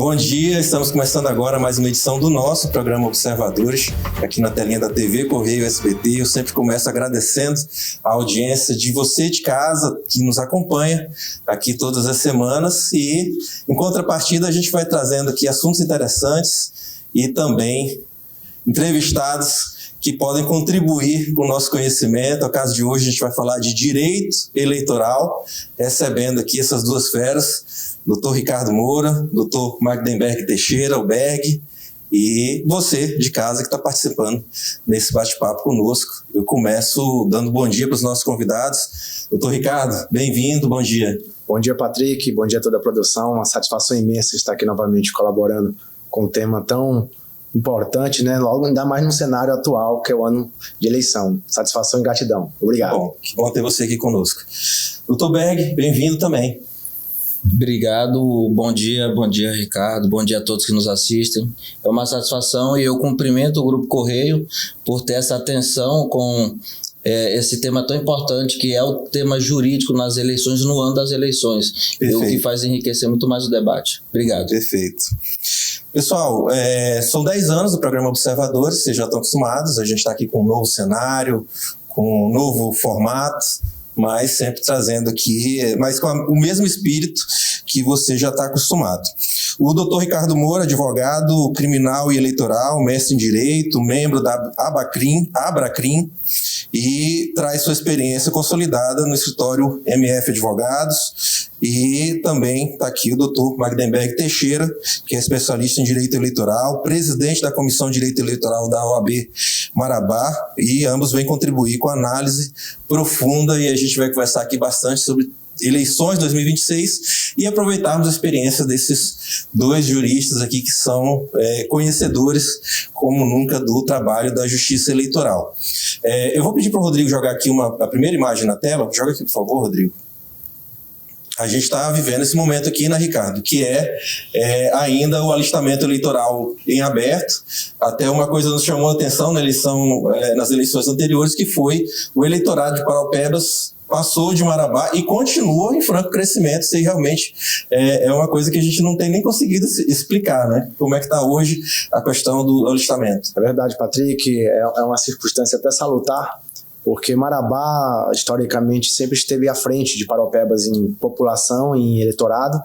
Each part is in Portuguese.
Bom dia, estamos começando agora mais uma edição do nosso programa Observadores, aqui na telinha da TV Correio SBT. Eu sempre começo agradecendo a audiência de você de casa que nos acompanha aqui todas as semanas, e em contrapartida a gente vai trazendo aqui assuntos interessantes e também entrevistados que podem contribuir com o nosso conhecimento. No caso de hoje a gente vai falar de direito eleitoral, recebendo aqui essas duas feras, Dr. Ricardo Moura, Dr. Magdenberg Teixeira, o Berg, e você de casa que está participando nesse bate-papo conosco. Eu começo dando bom dia para os nossos convidados. Dr. Ricardo, bem-vindo, bom dia. Bom dia, Patrick, bom dia a toda a produção. Uma satisfação imensa estar aqui novamente colaborando com um tema tão importante, né? Logo, ainda mais no cenário atual, que é o ano de eleição. Satisfação e gratidão. Obrigado. Que bom ter você aqui conosco. Dr. Berg, bem-vindo também. Obrigado, bom dia Ricardo, bom dia a todos que nos assistem. É uma satisfação e eu cumprimento o Grupo Correio por ter essa atenção com esse tema tão importante, que é o tema jurídico nas eleições, no ano das eleições. E o que faz enriquecer muito mais o debate. Obrigado. Perfeito. Pessoal, são 10 anos do programa Observadores, vocês já estão acostumados, a gente está aqui com um novo cenário, com um novo formato, mas sempre trazendo aqui, mas com o mesmo espírito que você já está acostumado. O Dr. Ricardo Moura, advogado criminal e eleitoral, mestre em Direito, membro da Abracrim, e traz sua experiência consolidada no escritório MF Advogados. E também está aqui o Dr. Magdenberg Teixeira, que é especialista em Direito Eleitoral, presidente da Comissão de Direito Eleitoral da OAB Marabá, e ambos vêm contribuir com análise profunda, e a gente vai conversar aqui bastante sobre eleições 2026 e aproveitarmos a experiência desses dois juristas aqui que são conhecedores como nunca do trabalho da Justiça Eleitoral. Eu vou pedir para o Rodrigo jogar aqui a primeira imagem na tela. Joga aqui, por favor, Rodrigo. A gente está vivendo esse momento aqui, né, Ricardo, que ainda o alistamento eleitoral em aberto. Até uma coisa nos chamou a atenção nas eleições anteriores, que foi o eleitorado de Paraupebas passou de Marabá e continua em franco crescimento. Isso aí realmente é uma coisa que a gente não tem nem conseguido explicar, né? Como é que está hoje a questão do alistamento. É verdade, Patrick, é uma circunstância até salutar, porque Marabá, historicamente, sempre esteve à frente de Paraupebas em população, em eleitorado,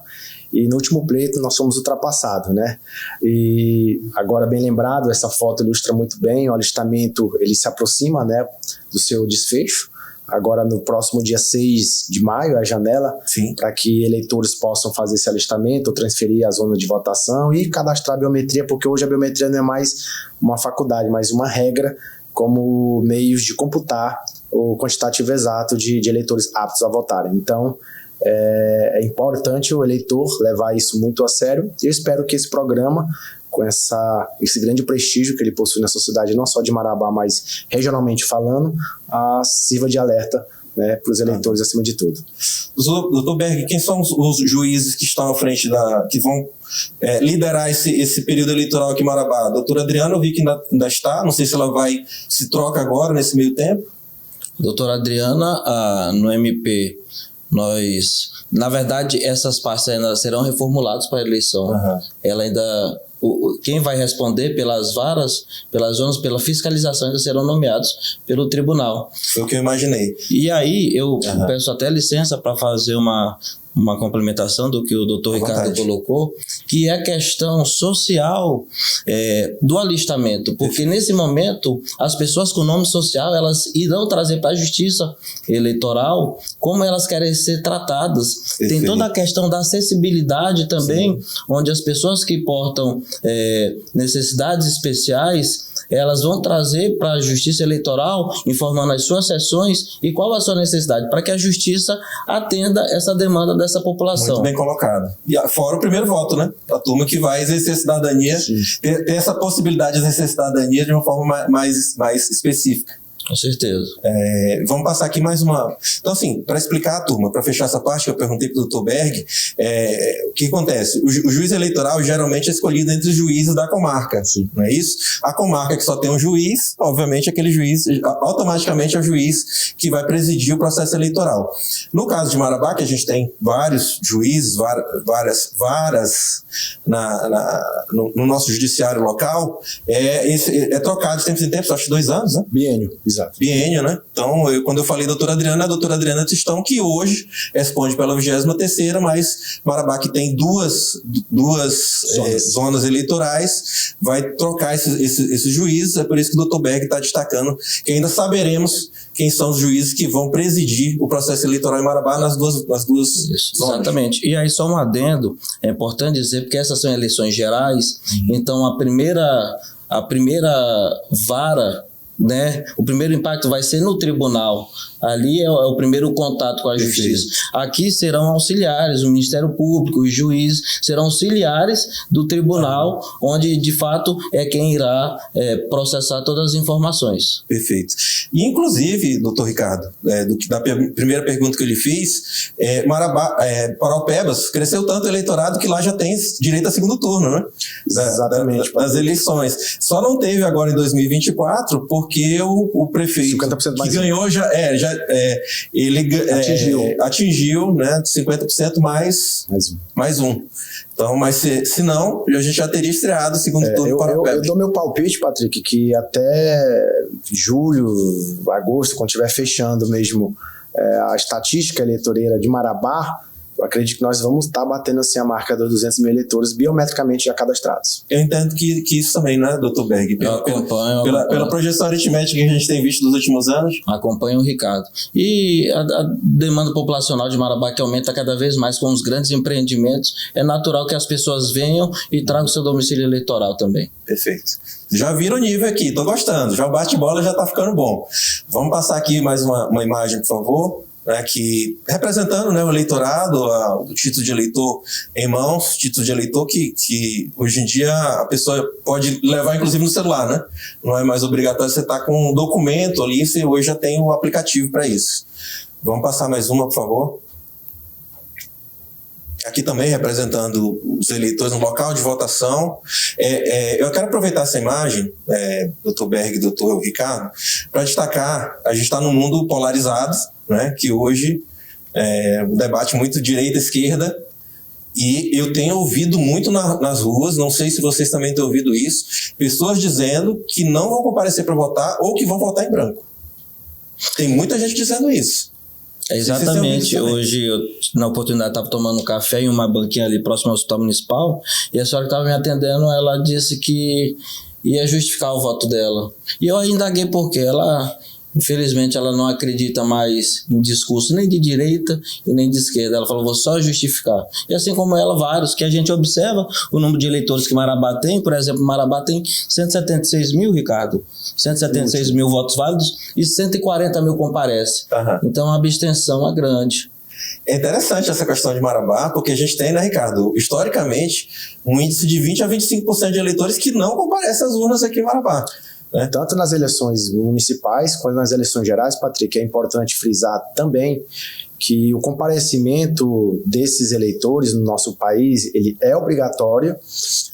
e no último pleito nós fomos ultrapassados, né? E agora, bem lembrado, essa foto ilustra muito bem, o alistamento ele se aproxima, né, do seu desfecho. Agora, no próximo dia 6 de maio, é a janela para que eleitores possam fazer esse alistamento, transferir a zona de votação e cadastrar a biometria, porque hoje a biometria não é mais uma faculdade, mas uma regra como meios de computar o quantitativo exato de eleitores aptos a votarem. Então, é importante o eleitor levar isso muito a sério, e eu espero que esse programa, com esse grande prestígio que ele possui na sociedade, não só de Marabá, mas regionalmente falando, sirva de alerta, né, para os eleitores acima de tudo. Doutor Berg, quem são os juízes que estão à frente que vão liderar esse período eleitoral aqui em Marabá? A doutora Adriana, eu vi que ainda está, não sei se ela se troca agora nesse meio tempo. Doutora Adriana, no MP, na verdade, essas partes ainda serão reformuladas para a eleição. Ela ainda, quem vai responder pelas varas, pelas zonas, pela fiscalização, ainda serão nomeados pelo tribunal. Foi o que eu imaginei. E aí, eu peço até licença para fazer uma complementação do que o doutor Ricardo colocou, que é a questão social do alistamento, porque nesse momento as pessoas com nome social, elas irão trazer para a justiça eleitoral como elas querem ser tratadas. Perfeito. Tem toda a questão da acessibilidade também, onde as pessoas que portam necessidades especiais, elas vão trazer para a Justiça Eleitoral, informando as suas sessões e qual a sua necessidade, para que a Justiça atenda essa demanda dessa população. Muito bem colocado. E fora o primeiro voto, né? A turma que vai exercer cidadania, ter essa possibilidade de exercer cidadania de uma forma mais específica. Com certeza. Vamos passar aqui mais uma... Então, assim, para explicar a turma, para fechar essa parte que eu perguntei para o Dr. Berg, o que acontece? O juiz eleitoral geralmente é escolhido entre os juízes da comarca, Sim. não é isso? A comarca que só tem um juiz, obviamente aquele juiz automaticamente é o juiz que vai presidir o processo eleitoral. No caso de Marabá, que a gente tem vários juízes, varas no nosso judiciário local, é trocado de tempos em tempos, acho que 2 anos, né? Biênio, exato. Biênio, né? Então, quando eu falei doutora Adriana, a doutora Adriana Tistão, que hoje responde pela 23ª, mas Marabá, que tem duas zonas eleitorais, vai trocar esses juízes. É por isso que o doutor Berg está destacando que ainda saberemos quem são os juízes que vão presidir o processo eleitoral em Marabá nas duas Isso, zonas. Exatamente. E aí, só um adendo, é importante dizer, porque essas são eleições gerais, então a primeira vara, né, o primeiro impacto vai ser no tribunal. Ali é o primeiro contato com a justiça. Aqui serão auxiliares, o Ministério Público, os juízes serão auxiliares do tribunal, onde de fato é quem irá processar todas as informações. Perfeito. E inclusive, doutor Ricardo, da primeira pergunta que eu lhe fiz, Paraupebas cresceu tanto o eleitorado que lá já tem direito a segundo turno, né? Exatamente. Das eleições. Só não teve agora em 2024 porque o prefeito 50% que mais ganhou ele atingiu, né, 50% mais um. Então, mas se não, a gente já teria estreado o segundo turno para o Eu dou meu palpite, Patrick, que até julho, agosto, quando estiver fechando mesmo a estatística eleitoreira de Marabá, eu acredito que nós vamos estar batendo assim a marca dos 200 mil eleitores biometricamente já cadastrados. Eu entendo que isso também, né, doutor Berg? Pela projeção aritmética que a gente tem visto nos últimos anos. Acompanho o Ricardo. E a demanda populacional de Marabá, que aumenta cada vez mais com os grandes empreendimentos, é natural que as pessoas venham e tragam seu domicílio eleitoral também. Perfeito. Já viram o nível aqui, tô gostando. Já o bate-bola já tá ficando bom. Vamos passar aqui mais uma imagem, por favor. Que representando, né, o eleitorado, o título de eleitor em mãos, título de eleitor que hoje em dia a pessoa pode levar inclusive no celular, né? Não é mais obrigatório você estar com um documento ali, você hoje já tem o aplicativo para isso. Vamos passar mais uma, por favor. Aqui também representando os eleitores no local de votação. Eu quero aproveitar essa imagem, doutor Berg e doutor Ricardo, para destacar, a gente está num mundo polarizado, né, que hoje o debate muito direita-esquerda, e eu tenho ouvido muito nas ruas, não sei se vocês também têm ouvido isso, pessoas dizendo que não vão comparecer para votar ou que vão votar em branco. Tem muita gente dizendo isso. Exatamente. Hoje, na oportunidade, estava tomando café em uma banquinha ali próximo ao Hospital Municipal, e a senhora que estava me atendendo, ela disse que ia justificar o voto dela. E eu indaguei por quê. Infelizmente, ela não acredita mais em discurso nem de direita e nem de esquerda. Ela falou, vou só justificar. E assim como ela, vários, que a gente observa o número de eleitores que Marabá tem. Por exemplo, Marabá tem 176 mil, Ricardo. 176 mil votos válidos e 140 mil comparecem. Uhum. Então, a abstenção é grande. É interessante essa questão de Marabá, porque a gente tem, né, Ricardo, historicamente, um índice de 20% a 25% de eleitores que não comparecem às urnas aqui em Marabá. Tanto nas eleições municipais quanto nas eleições gerais, Patrick, é importante frisar também que o comparecimento desses eleitores no nosso país, ele é obrigatório,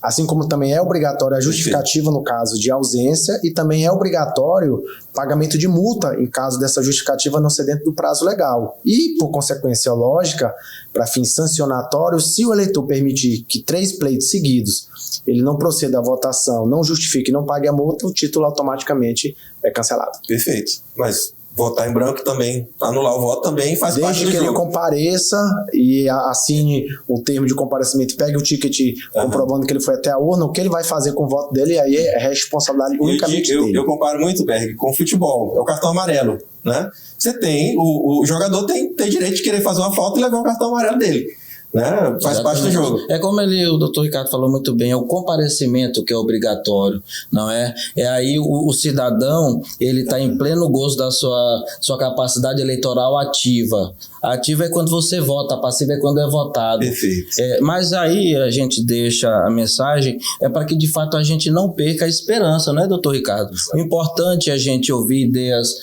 assim como também é obrigatório a justificativa no caso de ausência e também é obrigatório pagamento de multa em caso dessa justificativa não ser dentro do prazo legal. E, por consequência lógica, para fins sancionatórios, se o eleitor permitir que 3 pleitos seguidos ele não proceda à votação, não justifique, não pague a multa, o título automaticamente é cancelado. Perfeito. Mas votar em branco também, anular o voto também faz parte do jogo. Desde que ele compareça e assine o termo de comparecimento, pegue o ticket comprovando que ele foi até a urna, o que ele vai fazer com o voto dele, aí é responsabilidade unicamente dele. Eu comparo muito, Berg, com o futebol. É o cartão amarelo, né? Você tem, o jogador tem direito de querer fazer uma falta e levar o cartão amarelo dele. né? Faz Exatamente. parte do jogo. É como o doutor Ricardo falou muito bem, é o comparecimento que é obrigatório, não é? É aí o cidadão, ele está em pleno gozo da sua capacidade eleitoral ativa. A ativa é quando você vota, a passiva é quando é votado. Perfeito. Mas aí a gente deixa a mensagem, para que de fato a gente não perca a esperança, não é, doutor Ricardo? O importante é a gente ouvir ideias,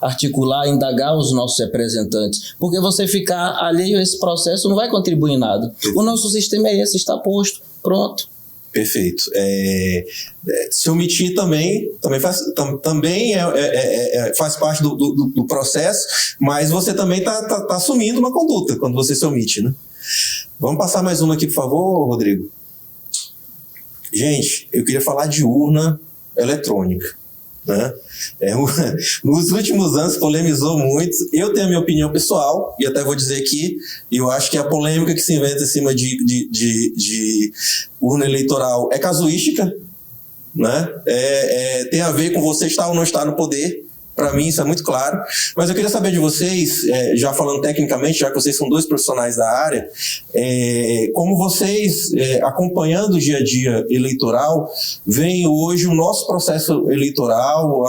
articular, indagar os nossos representantes, porque você ficar alheio a esse processo não vai contribuir em nada. O nosso sistema é esse, está posto, pronto. Perfeito. Se omitir também faz parte do processo, mas você também está assumindo uma conduta quando você se omite, né? Vamos passar mais uma aqui, por favor, Rodrigo. Gente, eu queria falar de urna eletrônica, né? Nos últimos anos polemizou muito. Eu tenho a minha opinião pessoal e até vou dizer que eu acho que a polêmica que se inventa em cima de urna eleitoral é casuística, né? Tem a ver com você estar ou não estar no poder. Para mim isso é muito claro, mas eu queria saber de vocês, já falando tecnicamente, já que vocês são dois profissionais da área, como vocês, acompanhando o dia a dia eleitoral, veem hoje o nosso processo eleitoral,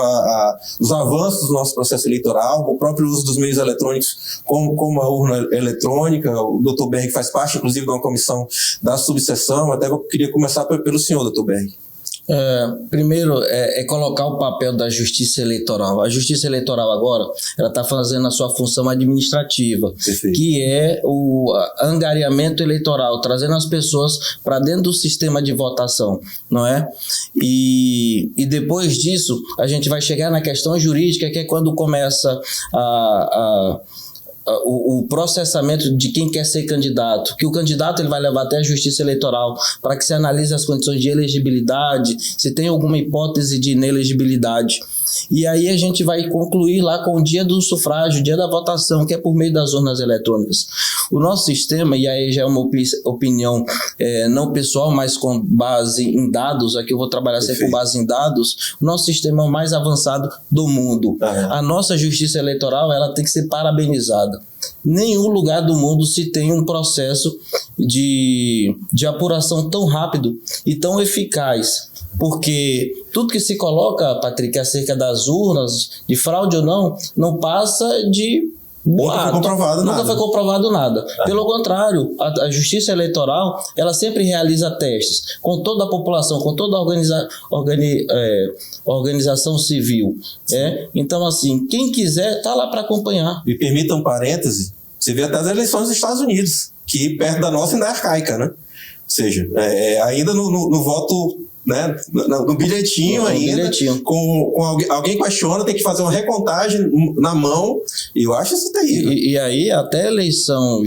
os avanços do nosso processo eleitoral, o próprio uso dos meios eletrônicos, como a urna eletrônica. O Dr. Berg faz parte, inclusive, de uma comissão da subseção. Até eu queria começar pelo senhor, Dr. Berg. Primeiro, colocar o papel da Justiça Eleitoral. A Justiça Eleitoral agora, ela está fazendo a sua função administrativa, Perfeito. Que é o angariamento eleitoral, trazendo as pessoas para dentro do sistema de votação, não é? E depois disso, a gente vai chegar na questão jurídica, que é quando começa o processamento de quem quer ser candidato, que o candidato ele vai levar até a Justiça Eleitoral para que se analise as condições de elegibilidade, se tem alguma hipótese de inelegibilidade. E aí a gente vai concluir lá com o dia do sufrágio, o dia da votação, que é por meio das urnas eletrônicas. O nosso sistema, e aí já é uma opinião não pessoal, mas com base em dados, aqui eu vou trabalhar sempre com base em dados, o nosso sistema é o mais avançado do mundo. A nossa Justiça Eleitoral, ela tem que ser parabenizada. Nenhum lugar do mundo se tem um processo de apuração tão rápido e tão eficaz. Porque tudo que se coloca, Patrick, acerca das urnas, de fraude ou não passa de boato. Nunca foi comprovado nada. Pelo contrário, a Justiça Eleitoral, ela sempre realiza testes com toda a população, com toda a organização civil. Então, assim, quem quiser está lá para acompanhar. Me permita um parêntese, você vê até as eleições dos Estados Unidos, que perto da nossa ainda é arcaica, né? Ou seja, ainda no voto, né, no bilhetinho ainda, com alguém questiona, tem que fazer uma recontagem na mão, e eu acho isso terrível. E aí até a eleição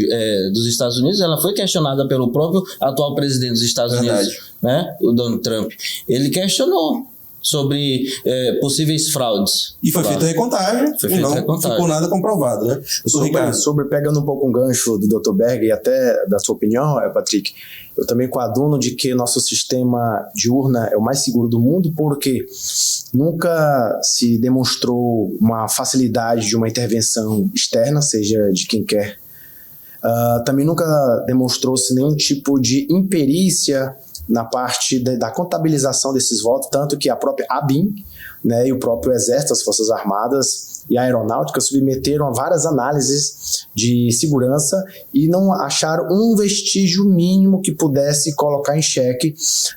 dos Estados Unidos, ela foi questionada pelo próprio atual presidente dos Estados Unidos, né, o Donald Trump. Ele questionou sobre possíveis fraudes. E foi feita a recontagem, não ficou nada comprovado, né? Pegando um pouco um gancho do Dr. Berg e até da sua opinião, Patrick, eu também coaduno de que nosso sistema de urna é o mais seguro do mundo, porque nunca se demonstrou uma facilidade de uma intervenção externa, seja de quem quer. Também nunca demonstrou-se nenhum tipo de imperícia na parte da contabilização desses votos, tanto que a própria ABIN, né, e o próprio Exército, as Forças Armadas e a Aeronáutica submeteram a várias análises de segurança e não acharam um vestígio mínimo que pudesse colocar em xeque,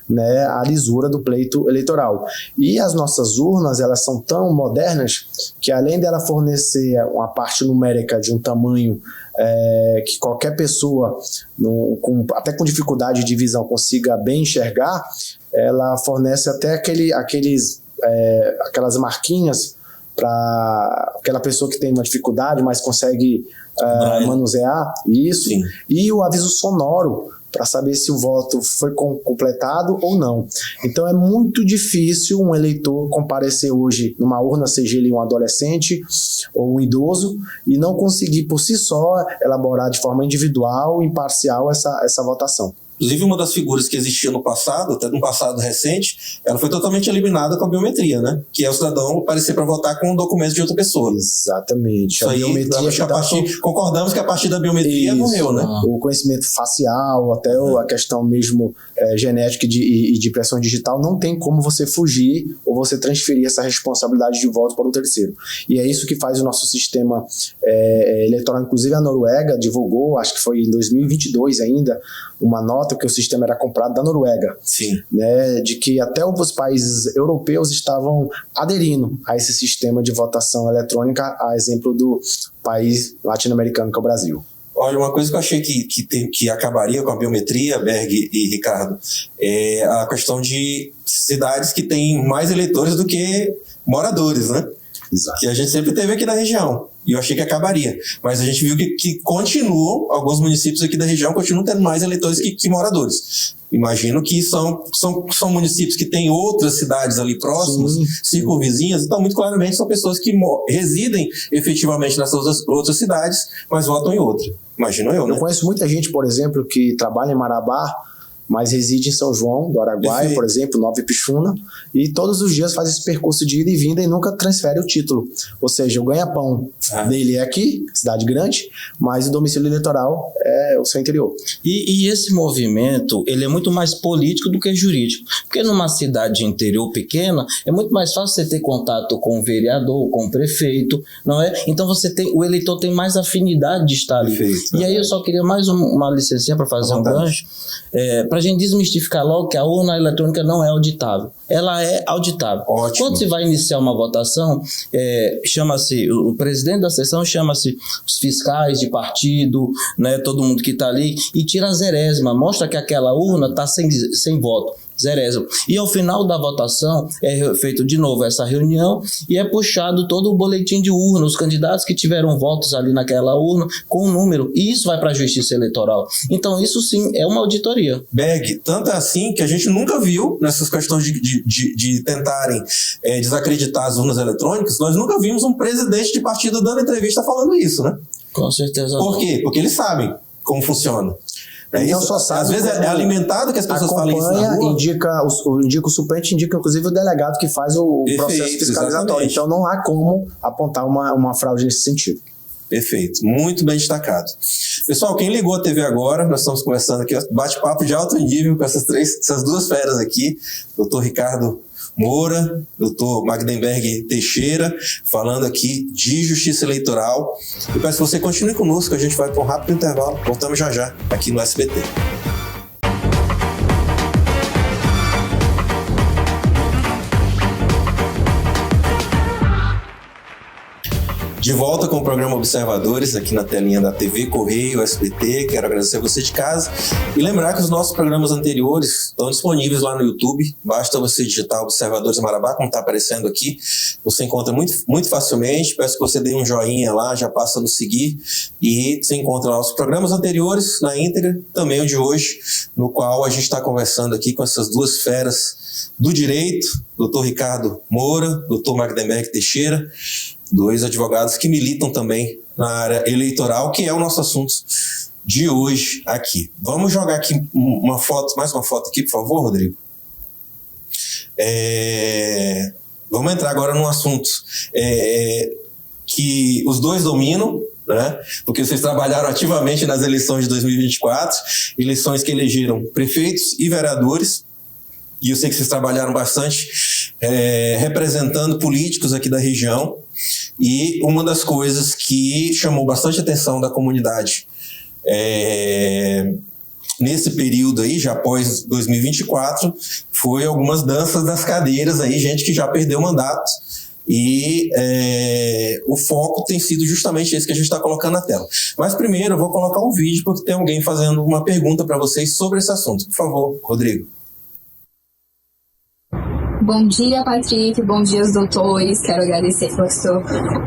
né, a lisura do pleito eleitoral. E as nossas urnas, elas são tão modernas que, além dela fornecer uma parte numérica de um tamanho que qualquer pessoa, até com dificuldade de visão, consiga bem enxergar, ela fornece até aquelas marquinhas para aquela pessoa que tem uma dificuldade, mas consegue manusear isso. Sim. E o aviso sonoro para saber se o voto foi completado ou não. Então é muito difícil um eleitor comparecer hoje numa urna, seja ele um adolescente ou um idoso, e não conseguir por si só elaborar de forma individual e imparcial essa votação. Inclusive, uma das figuras que existia no passado, até no passado recente, ela foi totalmente eliminada com a biometria, né? Que é o cidadão aparecer para votar com um documento de outra pessoa. Exatamente. Isso aí, concordamos que a partir da biometria morreu, né? O conhecimento facial, até a questão mesmo genética e de impressão digital, não tem como você fugir ou você transferir essa responsabilidade de voto para um terceiro. E é isso que faz o nosso sistema eleitoral. Inclusive, a Noruega divulgou, acho que foi em 2022 ainda, uma nota que o sistema era comprado da Noruega. Sim. Né, de que até os países europeus estavam aderindo a esse sistema de votação eletrônica, a exemplo do país latino-americano que é o Brasil. Olha, uma coisa que eu achei que acabaria com a biometria, Berg e Ricardo, é a questão de cidades que têm mais eleitores do que moradores, né? Exato. Que a gente sempre teve aqui na região. E eu achei que acabaria. Mas a gente viu que continuam, alguns municípios aqui da região continuam tendo mais eleitores que moradores. Imagino que são municípios que têm outras cidades ali próximas, circunvizinhas, então muito claramente são pessoas que residem efetivamente nessas outras cidades, mas votam em outra. Imagino eu, né? Eu conheço muita gente, por exemplo, que trabalha em Marabá, mas reside em São João do Araguaia, por exemplo, Nova Ipixuna, e todos os dias faz esse percurso de ida e vinda e nunca transfere o título. Ou seja, o ganha-pão dele é aqui, cidade grande, mas o domicílio eleitoral é o seu interior. E esse movimento, ele é muito mais político do que jurídico. Porque numa cidade interior pequena, é muito mais fácil você ter contato com o vereador, com o prefeito, não é? Então o eleitor tem mais afinidade de estar ali. Perfeito, e aí eu só queria mais uma licencinha para fazer um gancho, para a gente desmistificar logo que a urna eletrônica não é auditável. Ela é auditável. Ótimo. Quando se vai iniciar uma votação, chama-se, o presidente da sessão chama-se os fiscais de partido, né, todo mundo que está ali, e tira a zerésima, mostra que aquela urna está sem voto. Zerésimo. E ao final da votação é feito de novo essa reunião e é puxado todo o boletim de urna, os candidatos que tiveram votos ali naquela urna com o número, e isso vai para a Justiça Eleitoral. Então isso sim é uma auditoria. Berg, tanto é assim que a gente nunca viu nessas questões de tentarem desacreditar as urnas eletrônicas, nós nunca vimos um presidente de partido dando entrevista falando isso, né? Com certeza. Por quê? Porque eles sabem como funciona. Então só sabe, às vezes é alimentado que as pessoas falem isso na rua. indica o suplente, indica inclusive o delegado que faz o processo fiscalizatório. Exatamente. Então não há como apontar uma fraude nesse sentido. Perfeito, muito bem destacado. Pessoal, quem ligou a TV agora, nós estamos conversando aqui, bate-papo de alto nível com essas duas feras aqui, Dr. Ricardo Moura, Dr. Magdenberg Teixeira, falando aqui de justiça eleitoral. Eu peço que você continue conosco, a gente vai para um rápido intervalo. Voltamos já aqui no SBT. De volta com o programa Observadores, aqui na telinha da TV Correio SBT. Quero agradecer a você de casa e lembrar que os nossos programas anteriores estão disponíveis lá no YouTube. Basta você digitar Observadores Marabá, como está aparecendo aqui. Você encontra muito facilmente. Peço que você dê um joinha lá, já passa no seguir. E você encontra lá os programas anteriores na íntegra, também o de hoje, no qual a gente está conversando aqui com essas duas feras do direito, Dr. Ricardo Moura, Dr. Magdenberg Teixeira, dois advogados que militam também na área eleitoral, que é o nosso assunto de hoje aqui. Vamos jogar aqui mais uma foto aqui, por favor, Rodrigo. Vamos entrar agora num assunto que os dois dominam, né? Porque vocês trabalharam ativamente nas eleições de 2024, eleições que elegeram prefeitos e vereadores, e eu sei que vocês trabalharam bastante representando políticos aqui da região, e uma das coisas que chamou bastante atenção da comunidade nesse período aí, já após 2024, foi algumas danças das cadeiras aí, gente que já perdeu mandato, e o foco tem sido justamente esse que a gente está colocando na tela. Mas primeiro eu vou colocar um vídeo, porque tem alguém fazendo uma pergunta para vocês sobre esse assunto. Por favor, Rodrigo. Bom dia, Patrick. Bom dia, os doutores. Quero agradecer, porque estou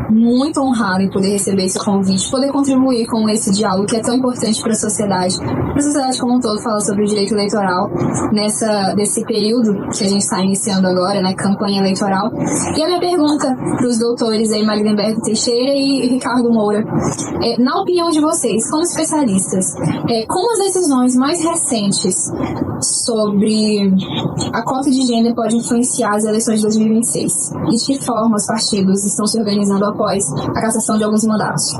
muito honrada em poder receber esse convite, poder contribuir com esse diálogo que é tão importante para a sociedade como um todo, falar sobre o direito eleitoral desse período que a gente está iniciando agora, né, campanha eleitoral. E a minha pergunta para os doutores aí, Magdenberg Teixeira e Ricardo Moura, na opinião de vocês, como especialistas, como as decisões mais recentes sobre a cota de gênero pode influenciar as eleições de 2026? E de que forma os partidos estão se organizando após a cassação de alguns mandatos?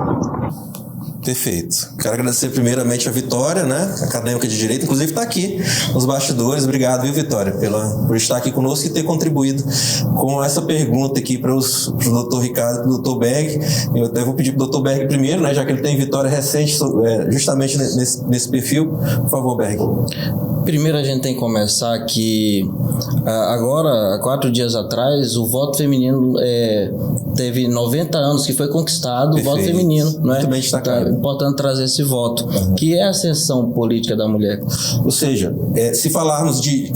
Perfeito. Quero agradecer primeiramente a Vitória, né, acadêmica de Direito, inclusive está aqui nos bastidores. Obrigado, viu, Vitória, por estar aqui conosco e ter contribuído com essa pergunta aqui para o doutor Ricardo e para o doutor Berg. Eu até vou pedir para o doutor Berg primeiro, né, já que ele tem vitória recente justamente nesse perfil. Por favor, Berg. Primeiro a gente tem que começar que agora, há 4 dias atrás, o voto feminino teve 90 anos que foi conquistado. Perfeito. O voto feminino, não é? Muito bem destacado. É importante trazer esse voto, que é a ascensão política da mulher. Ou seja, se falarmos de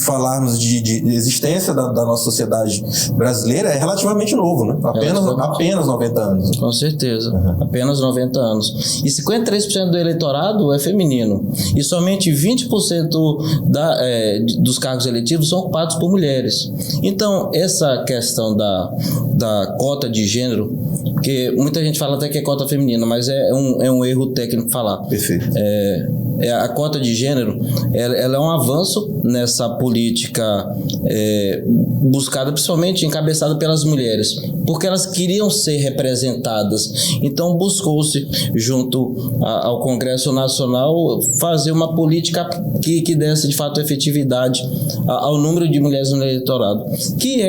existência da nossa sociedade brasileira, é relativamente novo, né? Apenas 90 anos. Com certeza, apenas 90 anos. E 53% do eleitorado é feminino. E somente 20% dos cargos eletivos são ocupados por mulheres. Então, essa questão da cota de gênero, que muita gente fala até que é cota feminina, mas é um erro técnico falar. Perfeito. A cota de gênero, ela é um avanço nessa política buscada, principalmente encabeçada pelas mulheres, porque elas queriam ser representadas. Então, buscou-se, junto ao Congresso Nacional, fazer uma política que desse, de fato, efetividade ao número de mulheres no eleitorado, que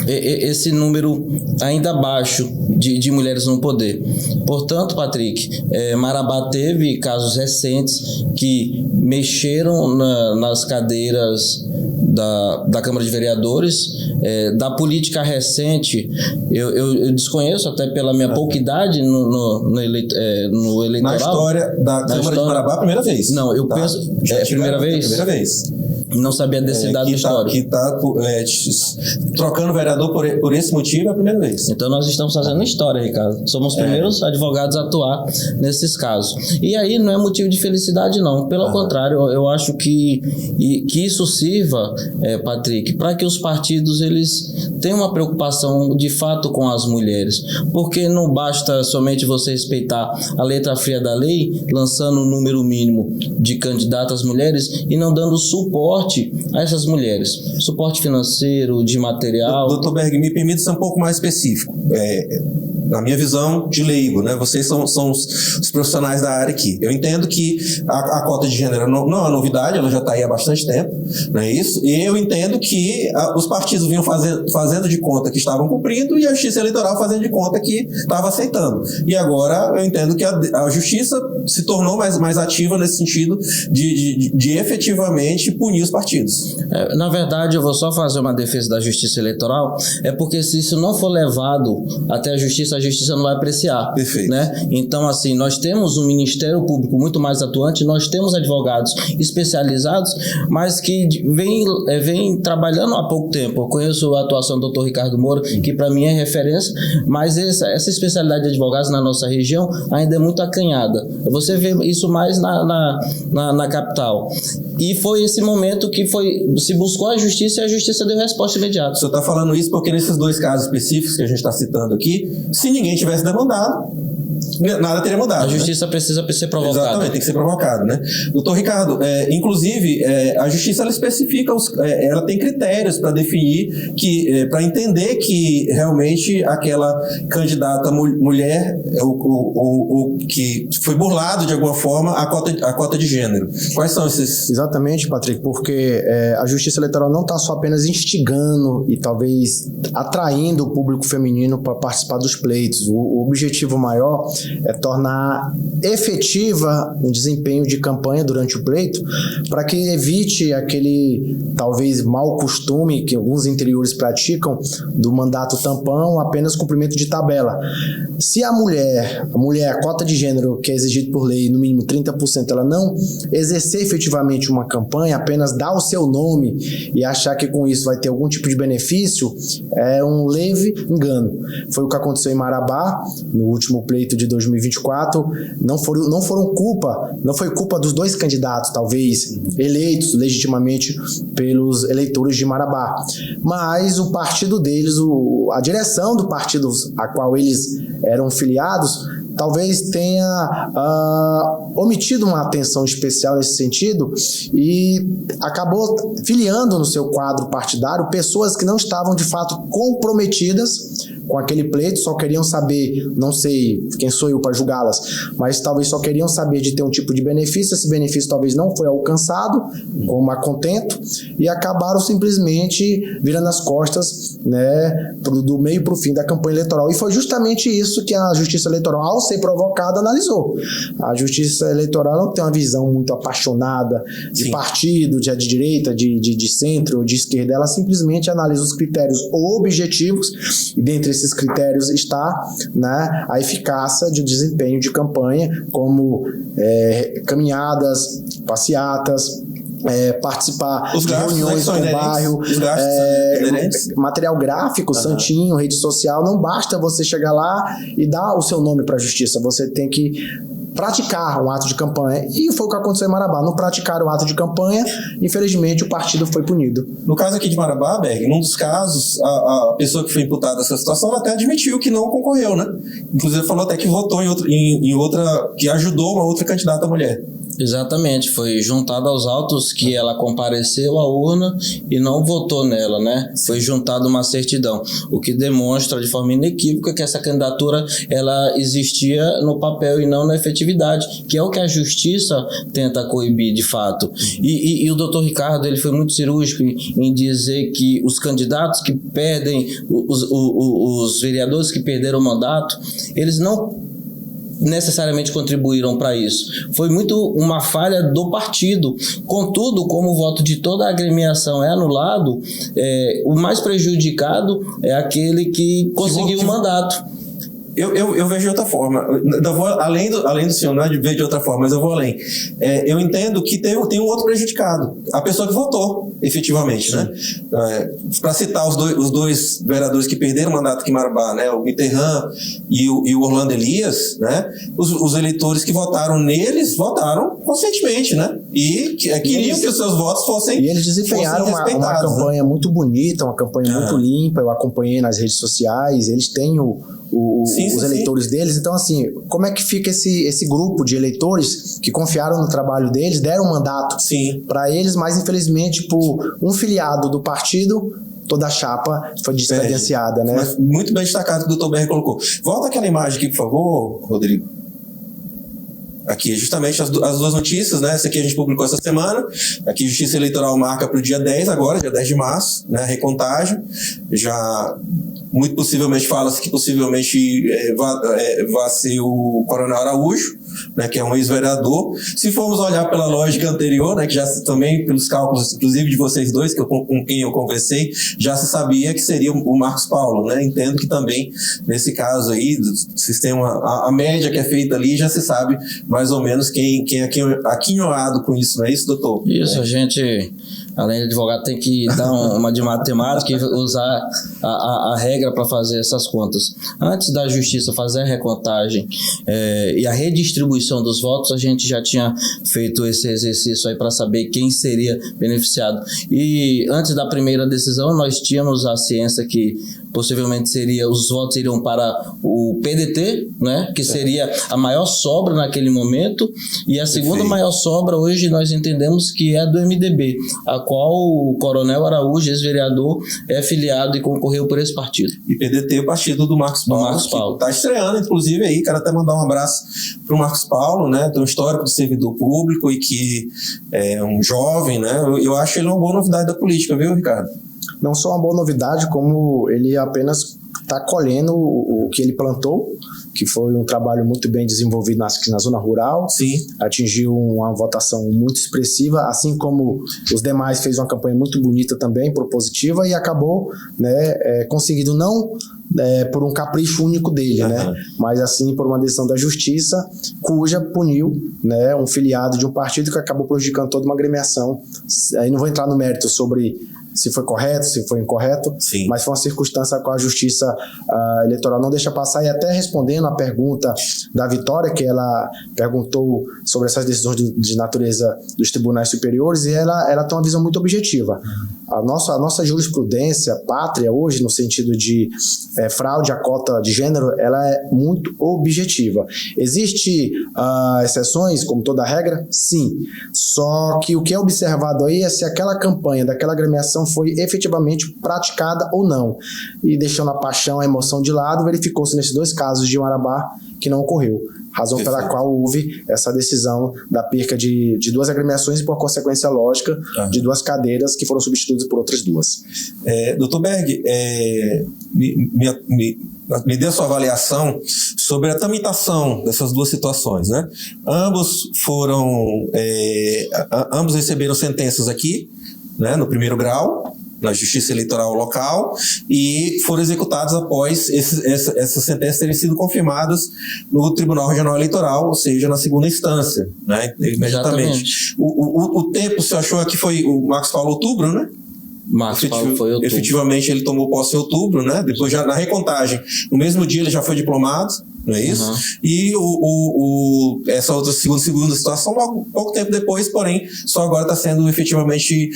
esse número ainda baixo de mulheres no poder. Portanto, Patrick, Marabá teve casos recentes que mexeram nas cadeiras da Câmara de Vereadores. Da política recente, eu desconheço, até pela minha pouca idade no eleitoral. Na história da Câmara de Marabá, primeira vez. Não, eu penso... primeira vez? Primeira vez. Não sabia desse dado histórico. Que está trocando vereador por esse motivo é a primeira vez. Então nós estamos fazendo história, Ricardo. Somos os primeiros advogados a atuar nesses casos. E aí não é motivo de felicidade, não. Pelo contrário, eu acho que isso sirva, Patrick, para que os partidos eles tenham uma preocupação de fato com as mulheres. Porque não basta somente você respeitar a letra fria da lei, lançando um número mínimo de candidatas mulheres e não dando suporte a essas mulheres. Suporte financeiro, de material. Doutor Berg, me permite ser um pouco mais específico. Na minha visão de leigo, né? Vocês são os profissionais da área aqui. Eu entendo que a cota de gênero não é uma novidade, ela já está aí há bastante tempo, não é isso? E eu entendo que os partidos vinham fazendo de conta que estavam cumprindo e a Justiça Eleitoral fazendo de conta que estava aceitando. E agora eu entendo que a Justiça se tornou mais ativa nesse sentido de efetivamente punir os partidos. Na verdade, eu vou só fazer uma defesa da Justiça Eleitoral, porque se isso não for levado até a Justiça não vai apreciar. Perfeito. Né? Então, assim, nós temos um Ministério Público muito mais atuante, nós temos advogados especializados, mas que vem trabalhando há pouco tempo. Eu conheço a atuação do Dr. Ricardo Moura, que para mim é referência, mas essa especialidade de advogados na nossa região ainda é muito acanhada. Você vê isso mais na capital. E foi esse momento que se buscou a Justiça e a Justiça deu resposta imediata. O senhor está falando isso porque nesses 2 casos específicos que a gente está citando aqui, se ninguém tivesse demandado, nada teria mudado. A Justiça precisa ser provocada. Exatamente, tem que ser provocado, né? Doutor Ricardo, inclusive, a Justiça ela especifica, ela tem critérios para definir, para entender que realmente aquela candidata mulher ou que foi burlado de alguma forma a cota de gênero. Quais são esses? Exatamente, Patrick, porque a Justiça Eleitoral não está só apenas instigando e talvez atraindo o público feminino para participar dos pleitos. O objetivo maior é tornar efetiva um desempenho de campanha durante o pleito, para que evite aquele, talvez, mau costume que alguns interiores praticam do mandato tampão, apenas cumprimento de tabela. Se a mulher, a cota de gênero que é exigido por lei, no mínimo 30%, ela não exercer efetivamente uma campanha, apenas dar o seu nome e achar que com isso vai ter algum tipo de benefício, é um leve engano. Foi o que aconteceu em Marabá, no último pleito de 2024. Não foi culpa dos dois candidatos, talvez, eleitos legitimamente pelos eleitores de Marabá, mas o partido deles, a direção do partido a qual eles eram filiados, talvez tenha omitido uma atenção especial nesse sentido e acabou filiando no seu quadro partidário pessoas que não estavam de fato comprometidas com aquele pleito, só queriam saber, não sei quem sou eu para julgá-las, mas talvez só queriam saber de ter um tipo de benefício. Esse benefício talvez não foi alcançado como a contento e acabaram simplesmente virando as costas, né, do meio para o fim da campanha eleitoral. E foi justamente isso que a Justiça Eleitoral, ao ser provocada, analisou. A Justiça Eleitoral não tem uma visão muito apaixonada de partido, de direita, de centro ou de esquerda. Ela simplesmente analisa os critérios objetivos, e dentre esses critérios está, né, a eficácia de desempenho de campanha, como caminhadas, passeatas, participar de reuniões com o bairro, material gráfico, santinho, rede social. Não basta você chegar lá e dar o seu nome para a justiça, você tem que praticar um ato de campanha, e foi o que aconteceu em Marabá. Não praticaram o ato de campanha, infelizmente o partido foi punido. No caso aqui de Marabá, Berg, num dos casos, a pessoa que foi imputada dessa situação, ela até admitiu que não concorreu, né? Inclusive falou até que votou em outra, que ajudou uma outra candidata mulher. Exatamente, foi juntado aos autos que ela compareceu à urna e não votou nela, né? Foi juntado uma certidão, o que demonstra de forma inequívoca que essa candidatura ela existia no papel e não na efetividade, que é o que a justiça tenta coibir de fato. E o doutor Ricardo, ele foi muito cirúrgico em dizer que os candidatos que perdem, os vereadores que perderam o mandato, eles não necessariamente contribuíram para isso. Foi muito uma falha do partido. Contudo, como o voto de toda a agremiação é anulado, o mais prejudicado é aquele que conseguiu o mandato. Eu vejo de outra forma. Além do senhor, não é de ver de outra forma, mas eu vou além. Eu entendo que tem um outro prejudicado, a pessoa que votou, efetivamente, né? Para citar os dois vereadores que perderam o mandato aqui em Marabá, né? O Mitterrand e o Orlando Elias, né? Os eleitores que votaram neles votaram conscientemente, né? E queriam que os seus votos fossem. E eles desempenharam uma campanha muito bonita, uma campanha muito limpa. Eu acompanhei nas redes sociais, eles têm os eleitores deles. Então, assim, como é que fica esse grupo de eleitores que confiaram no trabalho deles, deram um mandato para eles, mas infelizmente por um filiado do partido, toda a chapa foi descredenciada, né? Mas muito bem destacado que o Dr. Berg colocou. Volta aquela imagem aqui, por favor, Rodrigo. Aqui, justamente as duas notícias, né? Essa aqui a gente publicou essa semana. Aqui, Justiça Eleitoral marca para o dia 10 agora, dia 10 de março, né? Recontagem. Já muito possivelmente fala-se que possivelmente vai ser o Coronel Araújo, né? Que é um ex-vereador. Se formos olhar pela lógica anterior, né? Que já também, pelos cálculos, inclusive de vocês dois, com quem eu conversei, já se sabia que seria o Marcos Paulo, né? Entendo que também, nesse caso aí, do sistema, a média que é feita ali, já se sabe mais ou menos quem é aquinhoado com isso, não é isso, doutor? Isso, a gente, além de advogado, tem que dar uma de matemática e usar a regra para fazer essas contas. Antes da justiça fazer a recontagem e a redistribuição dos votos, a gente já tinha feito esse exercício aí para saber quem seria beneficiado. E antes da primeira decisão, nós tínhamos a ciência que possivelmente os votos iriam para o PDT, né, que seria a maior sobra naquele momento, e a segunda maior sobra hoje nós entendemos que é a do MDB, a qual o Coronel Araújo, ex-vereador, é filiado e concorreu por esse partido. E PDT é o partido do Marcos Paulo. Está estreando, inclusive, aí, quero até mandar um abraço para o Marcos Paulo, né, tem um histórico de servidor público e que é um jovem, né, eu acho ele uma boa novidade da política, viu, Ricardo? Não só uma boa novidade, como ele apenas está colhendo o que ele plantou, que foi um trabalho muito bem desenvolvido na zona rural. Sim. Atingiu uma votação muito expressiva, assim como os demais, fez uma campanha muito bonita também, propositiva, e acabou, né, conseguindo não por um capricho único dele, né, mas assim por uma decisão da justiça, cuja puniu, né, um filiado de um partido que acabou prejudicando toda uma agremiação. Aí não vou entrar no mérito sobre se foi correto, se foi incorreto, Sim. mas foi uma circunstância com a justiça eleitoral não deixa passar. E até respondendo a pergunta da Vitória, que ela perguntou sobre essas decisões de natureza dos tribunais superiores, e ela tem uma visão muito objetiva. A nossa jurisprudência pátria hoje, no sentido de fraude à cota de gênero, ela é muito objetiva. Existe exceções, como toda regra? Sim. Só que o que é observado aí é se aquela campanha daquela agremiação foi efetivamente praticada ou não. E deixando a paixão, a emoção de lado, verificou-se nesses 2 casos de Marabá que não ocorreu. Razão pela qual houve essa decisão da perca de 2 agremiações e, por consequência lógica, de 2 cadeiras que foram substituídas por outras 2. Dr. Berg, me dê a sua avaliação sobre a tramitação dessas 2 situações, né? Ambos receberam sentenças aqui, né, no 1º grau, na Justiça Eleitoral local, e foram executados após essas sentenças terem sido confirmadas no Tribunal Regional Eleitoral, ou seja, na 2ª instância, né, imediatamente. O tempo, você achou que foi, o Marcos falou outubro, né? Marcos Paulo foi outubro. Efetivamente ele tomou posse em outubro, né? Depois já na recontagem, no mesmo dia ele já foi diplomado, não é isso? E essa outra segunda situação, logo pouco tempo depois, porém, só agora está sendo efetivamente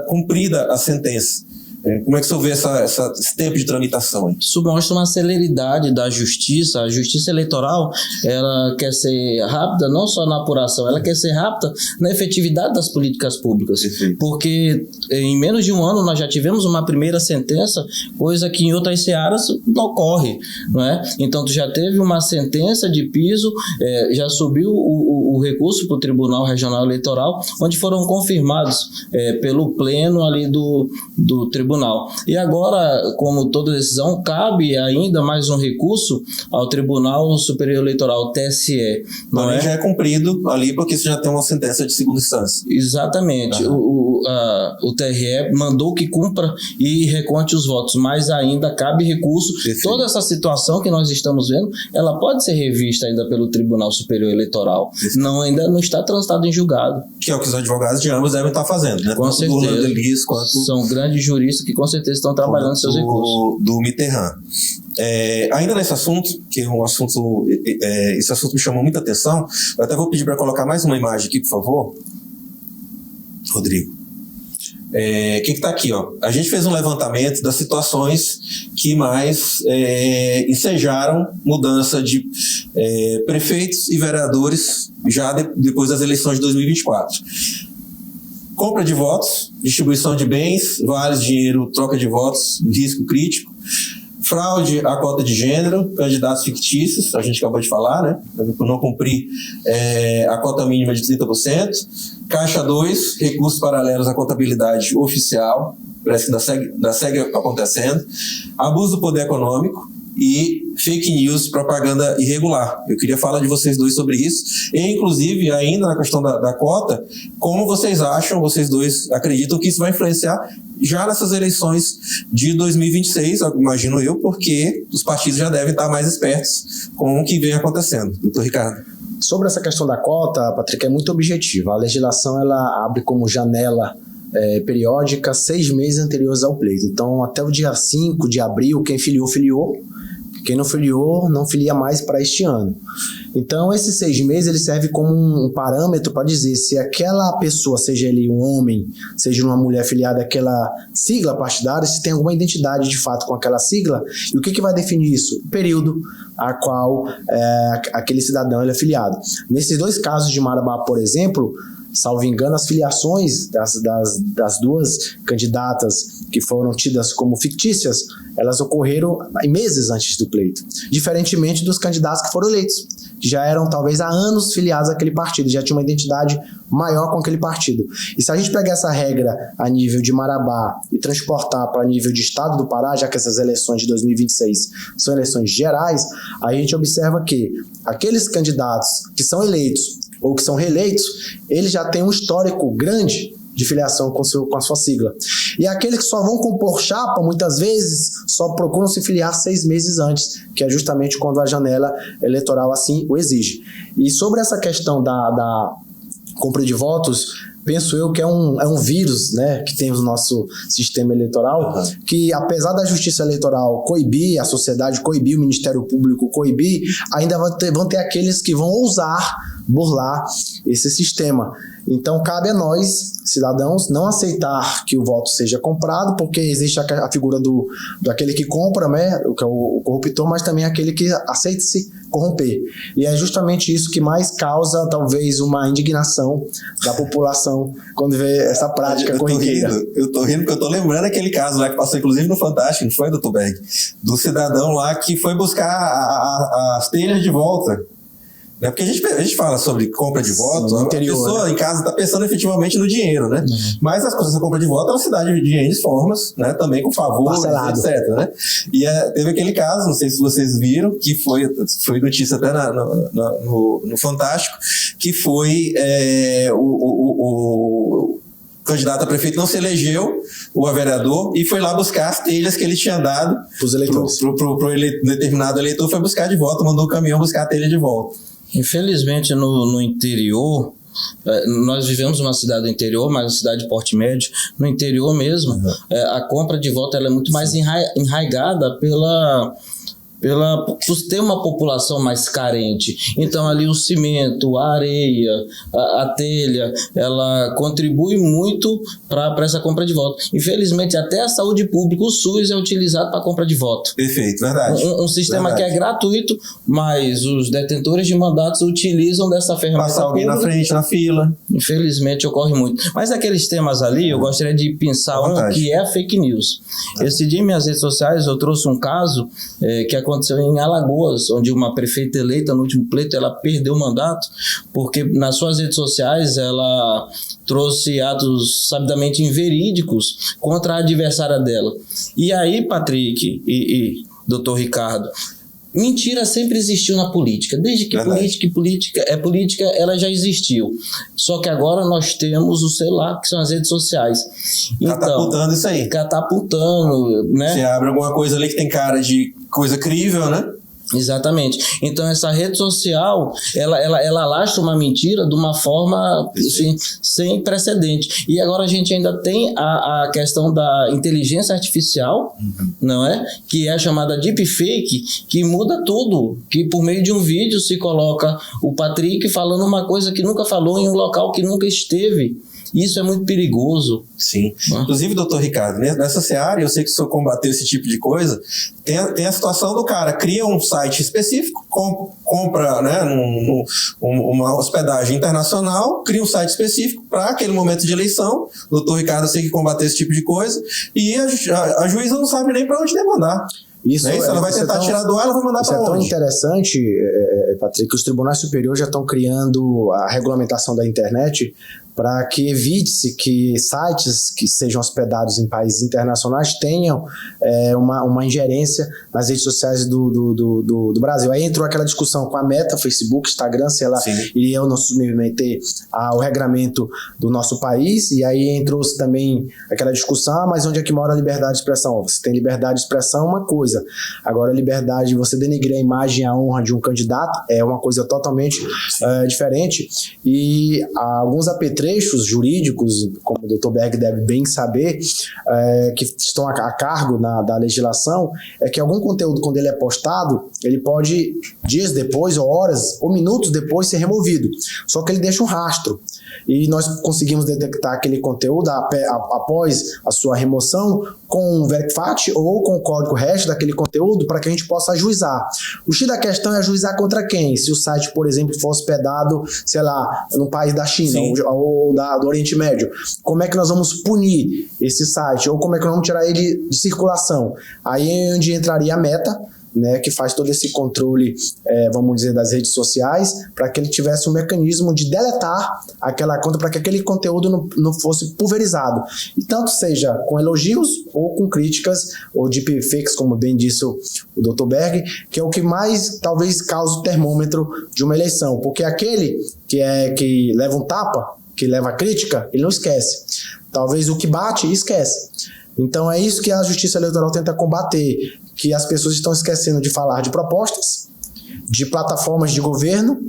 cumprida a sentença. Como é que você vê esse tempo de tramitação aí? Isso mostra uma celeridade da justiça. A justiça eleitoral, ela quer ser rápida não só na apuração, ela quer ser rápida na efetividade das políticas públicas. Porque em menos de um ano nós já tivemos uma primeira sentença, coisa que em outras searas não ocorre, não é? Então tu já teve uma sentença de piso, já subiu o recurso para o Tribunal Regional Eleitoral, onde foram confirmados pelo pleno ali do tribunal. E agora, como toda decisão, cabe ainda mais um recurso ao Tribunal Superior Eleitoral, TSE. Mas já é cumprido ali, porque você já tem uma sentença de 2ª instância. Exatamente. O TRE mandou que cumpra e reconte os votos, mas ainda cabe recurso. Toda essa situação que nós estamos vendo, ela pode ser revista ainda pelo Tribunal Superior Eleitoral. Ainda não está transitado em julgado. Que é o que os advogados de ambos devem estar fazendo, né? Com certeza. São grandes juristas que com certeza estão trabalhando seus recursos. Do Mitterrand. Ainda nesse assunto, que é um assunto, esse assunto me chamou muita atenção, eu até vou pedir para colocar mais uma imagem aqui, por favor, Rodrigo. O que está aqui? A gente fez um levantamento das situações que mais ensejaram mudança de prefeitos e vereadores já depois das eleições de 2024. Compra de votos, distribuição de bens, vales, dinheiro, troca de votos, risco crítico, fraude à cota de gênero, candidatos fictícios, a gente acabou de falar, né? Por não cumprir a cota mínima de 30%, Caixa 2, recursos paralelos à contabilidade oficial, parece que ainda segue acontecendo, abuso do poder econômico e fake news, propaganda irregular. Eu queria falar de vocês dois sobre isso, e inclusive ainda na questão da cota, como vocês acham, vocês dois acreditam que isso vai influenciar já nessas eleições de 2026, imagino eu, porque os partidos já devem estar mais espertos com o que vem acontecendo. Doutor Ricardo. Sobre essa questão da cota, Patrick, é muito objetiva. A legislação ela abre como janela periódica 6 meses anteriores ao pleito. Então, até o dia 5 de abril, quem filiou, filiou. Quem não filiou, não filia mais para este ano. Então, esses 6 meses ele serve como um parâmetro para dizer se aquela pessoa, seja ele um homem, seja uma mulher filiada àquela sigla partidária, se tem alguma identidade de fato com aquela sigla. E o que vai definir isso? O período a qual aquele cidadão ele é filiado. Nesses 2 casos de Marabá, por exemplo, salvo engano, as filiações das 2 candidatas que foram tidas como fictícias, elas ocorreram meses antes do pleito, diferentemente dos candidatos que foram eleitos. que já eram talvez há anos filiados àquele partido, já tinham uma identidade maior com aquele partido. E se a gente pegar essa regra a nível de Marabá e transportar para nível de estado do Pará, já que essas eleições de 2026 são eleições gerais, a gente observa que aqueles candidatos que são eleitos ou que são reeleitos, eles já têm um histórico grande de filiação com a sua sigla. E aqueles que só vão compor chapa, muitas vezes, só procuram se filiar 6 meses antes, que é justamente quando a janela eleitoral assim o exige. E sobre essa questão da compra de votos, penso eu que é um vírus, né, que tem no nosso sistema eleitoral, que apesar da justiça eleitoral coibir, a sociedade coibir, o Ministério Público coibir, ainda vão ter aqueles que vão ousar burlar esse sistema. Então cabe a nós, cidadãos, não aceitar que o voto seja comprado, porque existe a figura daquele que compra, né, que é o corruptor, mas também aquele que aceita se corromper. E é justamente isso que mais causa, talvez, uma indignação da população quando vê essa prática corriqueira. Eu tô rindo porque eu tô lembrando aquele caso lá que passou, inclusive, no Fantástico, não foi, doutor Berg? Do cidadão lá que foi buscar as telhas de volta. Né? Porque a gente fala sobre compra de votos, a pessoa, né, em casa está pensando efetivamente no dinheiro, né? Mas as coisas da compra de voto, ela se dá de N formas, né? Também com favores, etc. Né? E teve aquele caso, não sei se vocês viram, que foi notícia até no Fantástico, que foi o candidato a prefeito não se elegeu, o vereador, e foi lá buscar as telhas que ele tinha dado para os eleitores. Pro determinado eleitor, foi buscar de volta, mandou o caminhão buscar a telha de volta. Infelizmente, no interior, nós vivemos uma cidade do interior, mas uma cidade de porte médio, no interior mesmo, a compra de voto ela é muito mais enraigada por ter uma população mais carente. Então ali o cimento, a areia, a telha, ela contribui muito para essa compra de voto. Infelizmente até a saúde pública, o SUS é utilizado para compra de voto. Perfeito, verdade. Um sistema que é gratuito, mas os detentores de mandatos utilizam dessa ferramenta. Passar alguém na frente, na fila. Infelizmente ocorre muito. Mas aqueles temas ali, eu gostaria de pensar que é a fake news. Esse dia em minhas redes sociais eu trouxe um caso que aconteceu em Alagoas, onde uma prefeita eleita no último pleito, ela perdeu o mandato, porque nas suas redes sociais ela trouxe atos sabidamente inverídicos contra a adversária dela. E aí, Patrick e doutor Ricardo, mentira sempre existiu na política. Desde que política, ela já existiu. Só que agora nós temos o celular, que são as redes sociais. Catapultando isso aí. Catapultando, né? Você abre alguma coisa ali que tem cara de coisa crível, né? Exatamente. Então essa rede social, ela alastra uma mentira de uma forma assim, sem precedente. E agora a gente ainda tem a questão da inteligência artificial, não é? Que é a chamada deepfake, que muda tudo. Que por meio de um vídeo se coloca o Patrick falando uma coisa que nunca falou em um local que nunca esteve. Isso é muito perigoso. Sim. Inclusive, doutor Ricardo, nessa seara, eu sei que o senhor combateu esse tipo de coisa, tem a situação do cara, cria um site específico, compra, né, uma hospedagem internacional, cria um site específico para aquele momento de eleição. O doutor Ricardo, eu sei que combateu esse tipo de coisa, e a juíza não sabe nem para onde demandar. Isso, ela vai tentar tirar do ar, ela vai mandar para onde? Isso é tão interessante, Patrick, que os tribunais superiores já estão criando a regulamentação da internet para que evite-se que sites que sejam hospedados em países internacionais tenham uma ingerência nas redes sociais do Brasil. Aí entrou aquela discussão com a Meta, Facebook, Instagram, se ela iria ou não submeter ao regramento do nosso país, e aí entrou-se também aquela discussão, mas onde é que mora a liberdade de expressão? Você tem liberdade de expressão, uma coisa. Agora, a liberdade de você denegrir a imagem e a honra de um candidato é uma coisa totalmente diferente, e alguns apetrechos jurídicos, como o Dr. Berg deve bem saber, que estão a cargo da legislação, é que algum conteúdo, quando ele é postado, ele pode, dias depois, ou horas, ou minutos depois, ser removido. Só que ele deixa um rastro. E nós conseguimos detectar aquele conteúdo após a sua remoção com o Verifact ou com o código hash daquele conteúdo para que a gente possa ajuizar. O X da questão é ajuizar contra quem? Se o site, por exemplo, for hospedado, sei lá, no país da China ou do Oriente Médio. Como é que nós vamos punir esse site? Ou como é que nós vamos tirar ele de circulação? Aí é onde entraria a Meta, né, que faz todo esse controle, vamos dizer, das redes sociais, para que ele tivesse um mecanismo de deletar aquela conta, para que aquele conteúdo não fosse pulverizado. E tanto seja com elogios ou com críticas, ou deepfakes, como bem disse o Dr. Berg, que é o que mais talvez cause o termômetro de uma eleição, porque aquele que leva um tapa, que leva a crítica, ele não esquece. Talvez o que bate, esquece. Então é isso que a Justiça Eleitoral tenta combater, que as pessoas estão esquecendo de falar de propostas, de plataformas de governo,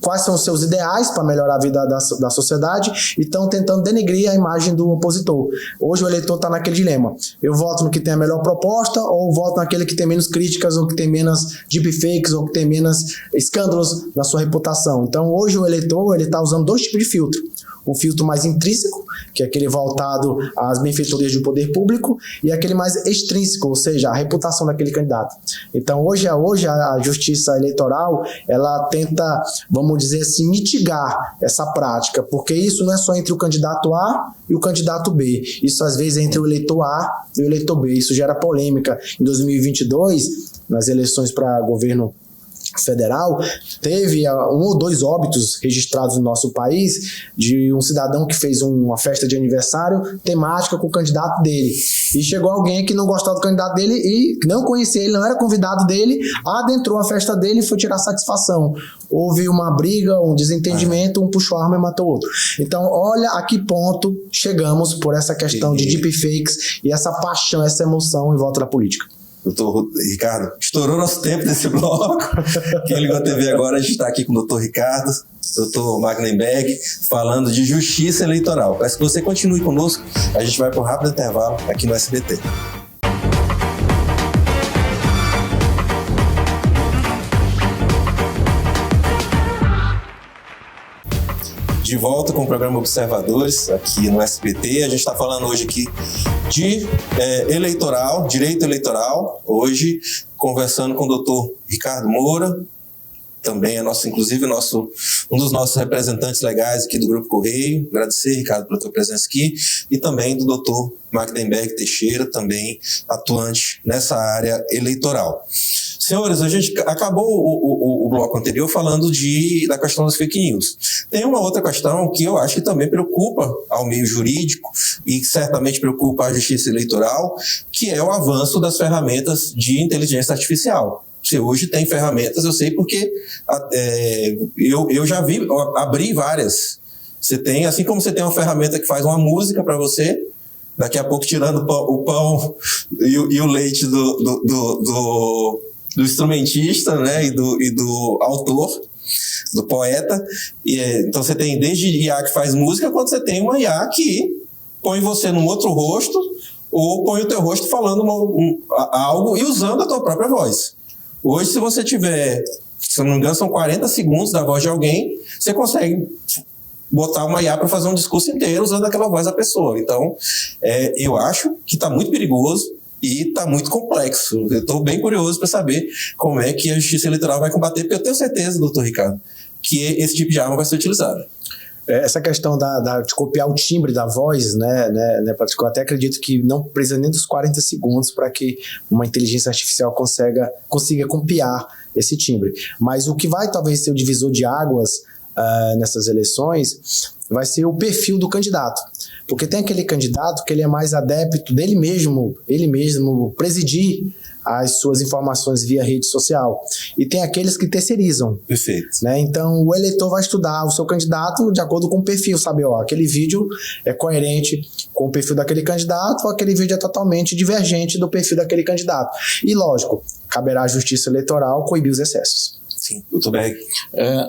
quais são os seus ideais para melhorar a vida da sociedade, e estão tentando denegrir a imagem do opositor. Hoje o eleitor está naquele dilema: eu voto no que tem a melhor proposta, ou voto naquele que tem menos críticas, ou que tem menos deepfakes, ou que tem menos escândalos na sua reputação. Então hoje o eleitor está usando 2 tipos de filtro. Um filtro mais intrínseco, que é aquele voltado às benfeitorias do poder público, e aquele mais extrínseco, ou seja, a reputação daquele candidato. Então, hoje a Justiça Eleitoral, ela tenta, vamos dizer assim, mitigar essa prática, porque isso não é só entre o candidato A e o candidato B. Isso, às vezes, é entre o eleitor A e o eleitor B. Isso gera polêmica. Em 2022, nas eleições para governo federal, teve 1 ou 2 óbitos registrados no nosso país de um cidadão que fez uma festa de aniversário temática com o candidato dele, e chegou alguém que não gostava do candidato dele e não conhecia ele, não era convidado dele, adentrou a festa dele e foi tirar satisfação. Houve uma briga, um desentendimento, um puxou a arma e matou o outro. Então olha a que ponto chegamos por essa questão de deepfakes e essa paixão, essa emoção em volta da política. Doutor Ricardo, estourou nosso tempo nesse bloco. Quem ligou a TV agora, a gente está aqui com o doutor Ricardo, doutor Magdenberg, falando de justiça eleitoral. Peço que você continue conosco, a gente vai para um rápido intervalo aqui no SBT. De volta com o programa Observadores, aqui no SBT. A gente está falando hoje aqui de direito eleitoral. Hoje, conversando com o doutor Ricardo Moura, também inclusive um dos nossos representantes legais aqui do Grupo Correio. Agradecer, Ricardo, pela tua presença aqui. E também do doutor Magdenberg Teixeira, também atuante nessa área eleitoral. Senhores, a gente acabou o bloco anterior falando da questão das fake news. Tem uma outra questão que eu acho que também preocupa ao meio jurídico e certamente preocupa a justiça eleitoral, que é o avanço das ferramentas de inteligência artificial. Você hoje tem ferramentas, eu sei porque eu já abri várias. Você tem, assim como você tem uma ferramenta que faz uma música para você, daqui a pouco tirando o pão e o leite do instrumentista, né, e do autor, do poeta. Então você tem desde IA que faz música, quando você tem uma IA que põe você num outro rosto, ou põe o teu rosto falando algo e usando a tua própria voz. Hoje, se você tiver, se eu não me engano, são 40 segundos da voz de alguém, você consegue botar uma IA para fazer um discurso inteiro usando aquela voz da pessoa. Então, eu acho que está muito perigoso e está muito complexo. Eu estou bem curioso para saber como é que a justiça eleitoral vai combater, porque eu tenho certeza, doutor Ricardo, que esse tipo de arma vai ser utilizada. Essa questão de copiar o timbre da voz, né, eu até acredito que não precisa nem dos 40 segundos para que uma inteligência artificial consiga copiar esse timbre. Mas o que vai talvez ser o divisor de águas nessas eleições vai ser o perfil do candidato. Porque tem aquele candidato que ele é mais adepto dele mesmo, ele mesmo presidir as suas informações via rede social. E tem aqueles que terceirizam. Perfeito. Né? Então, o eleitor vai estudar o seu candidato de acordo com o perfil, sabe? Aquele vídeo é coerente com o perfil daquele candidato, ou aquele vídeo é totalmente divergente do perfil daquele candidato. E, lógico, caberá à justiça eleitoral coibir os excessos. Sim, muito bem.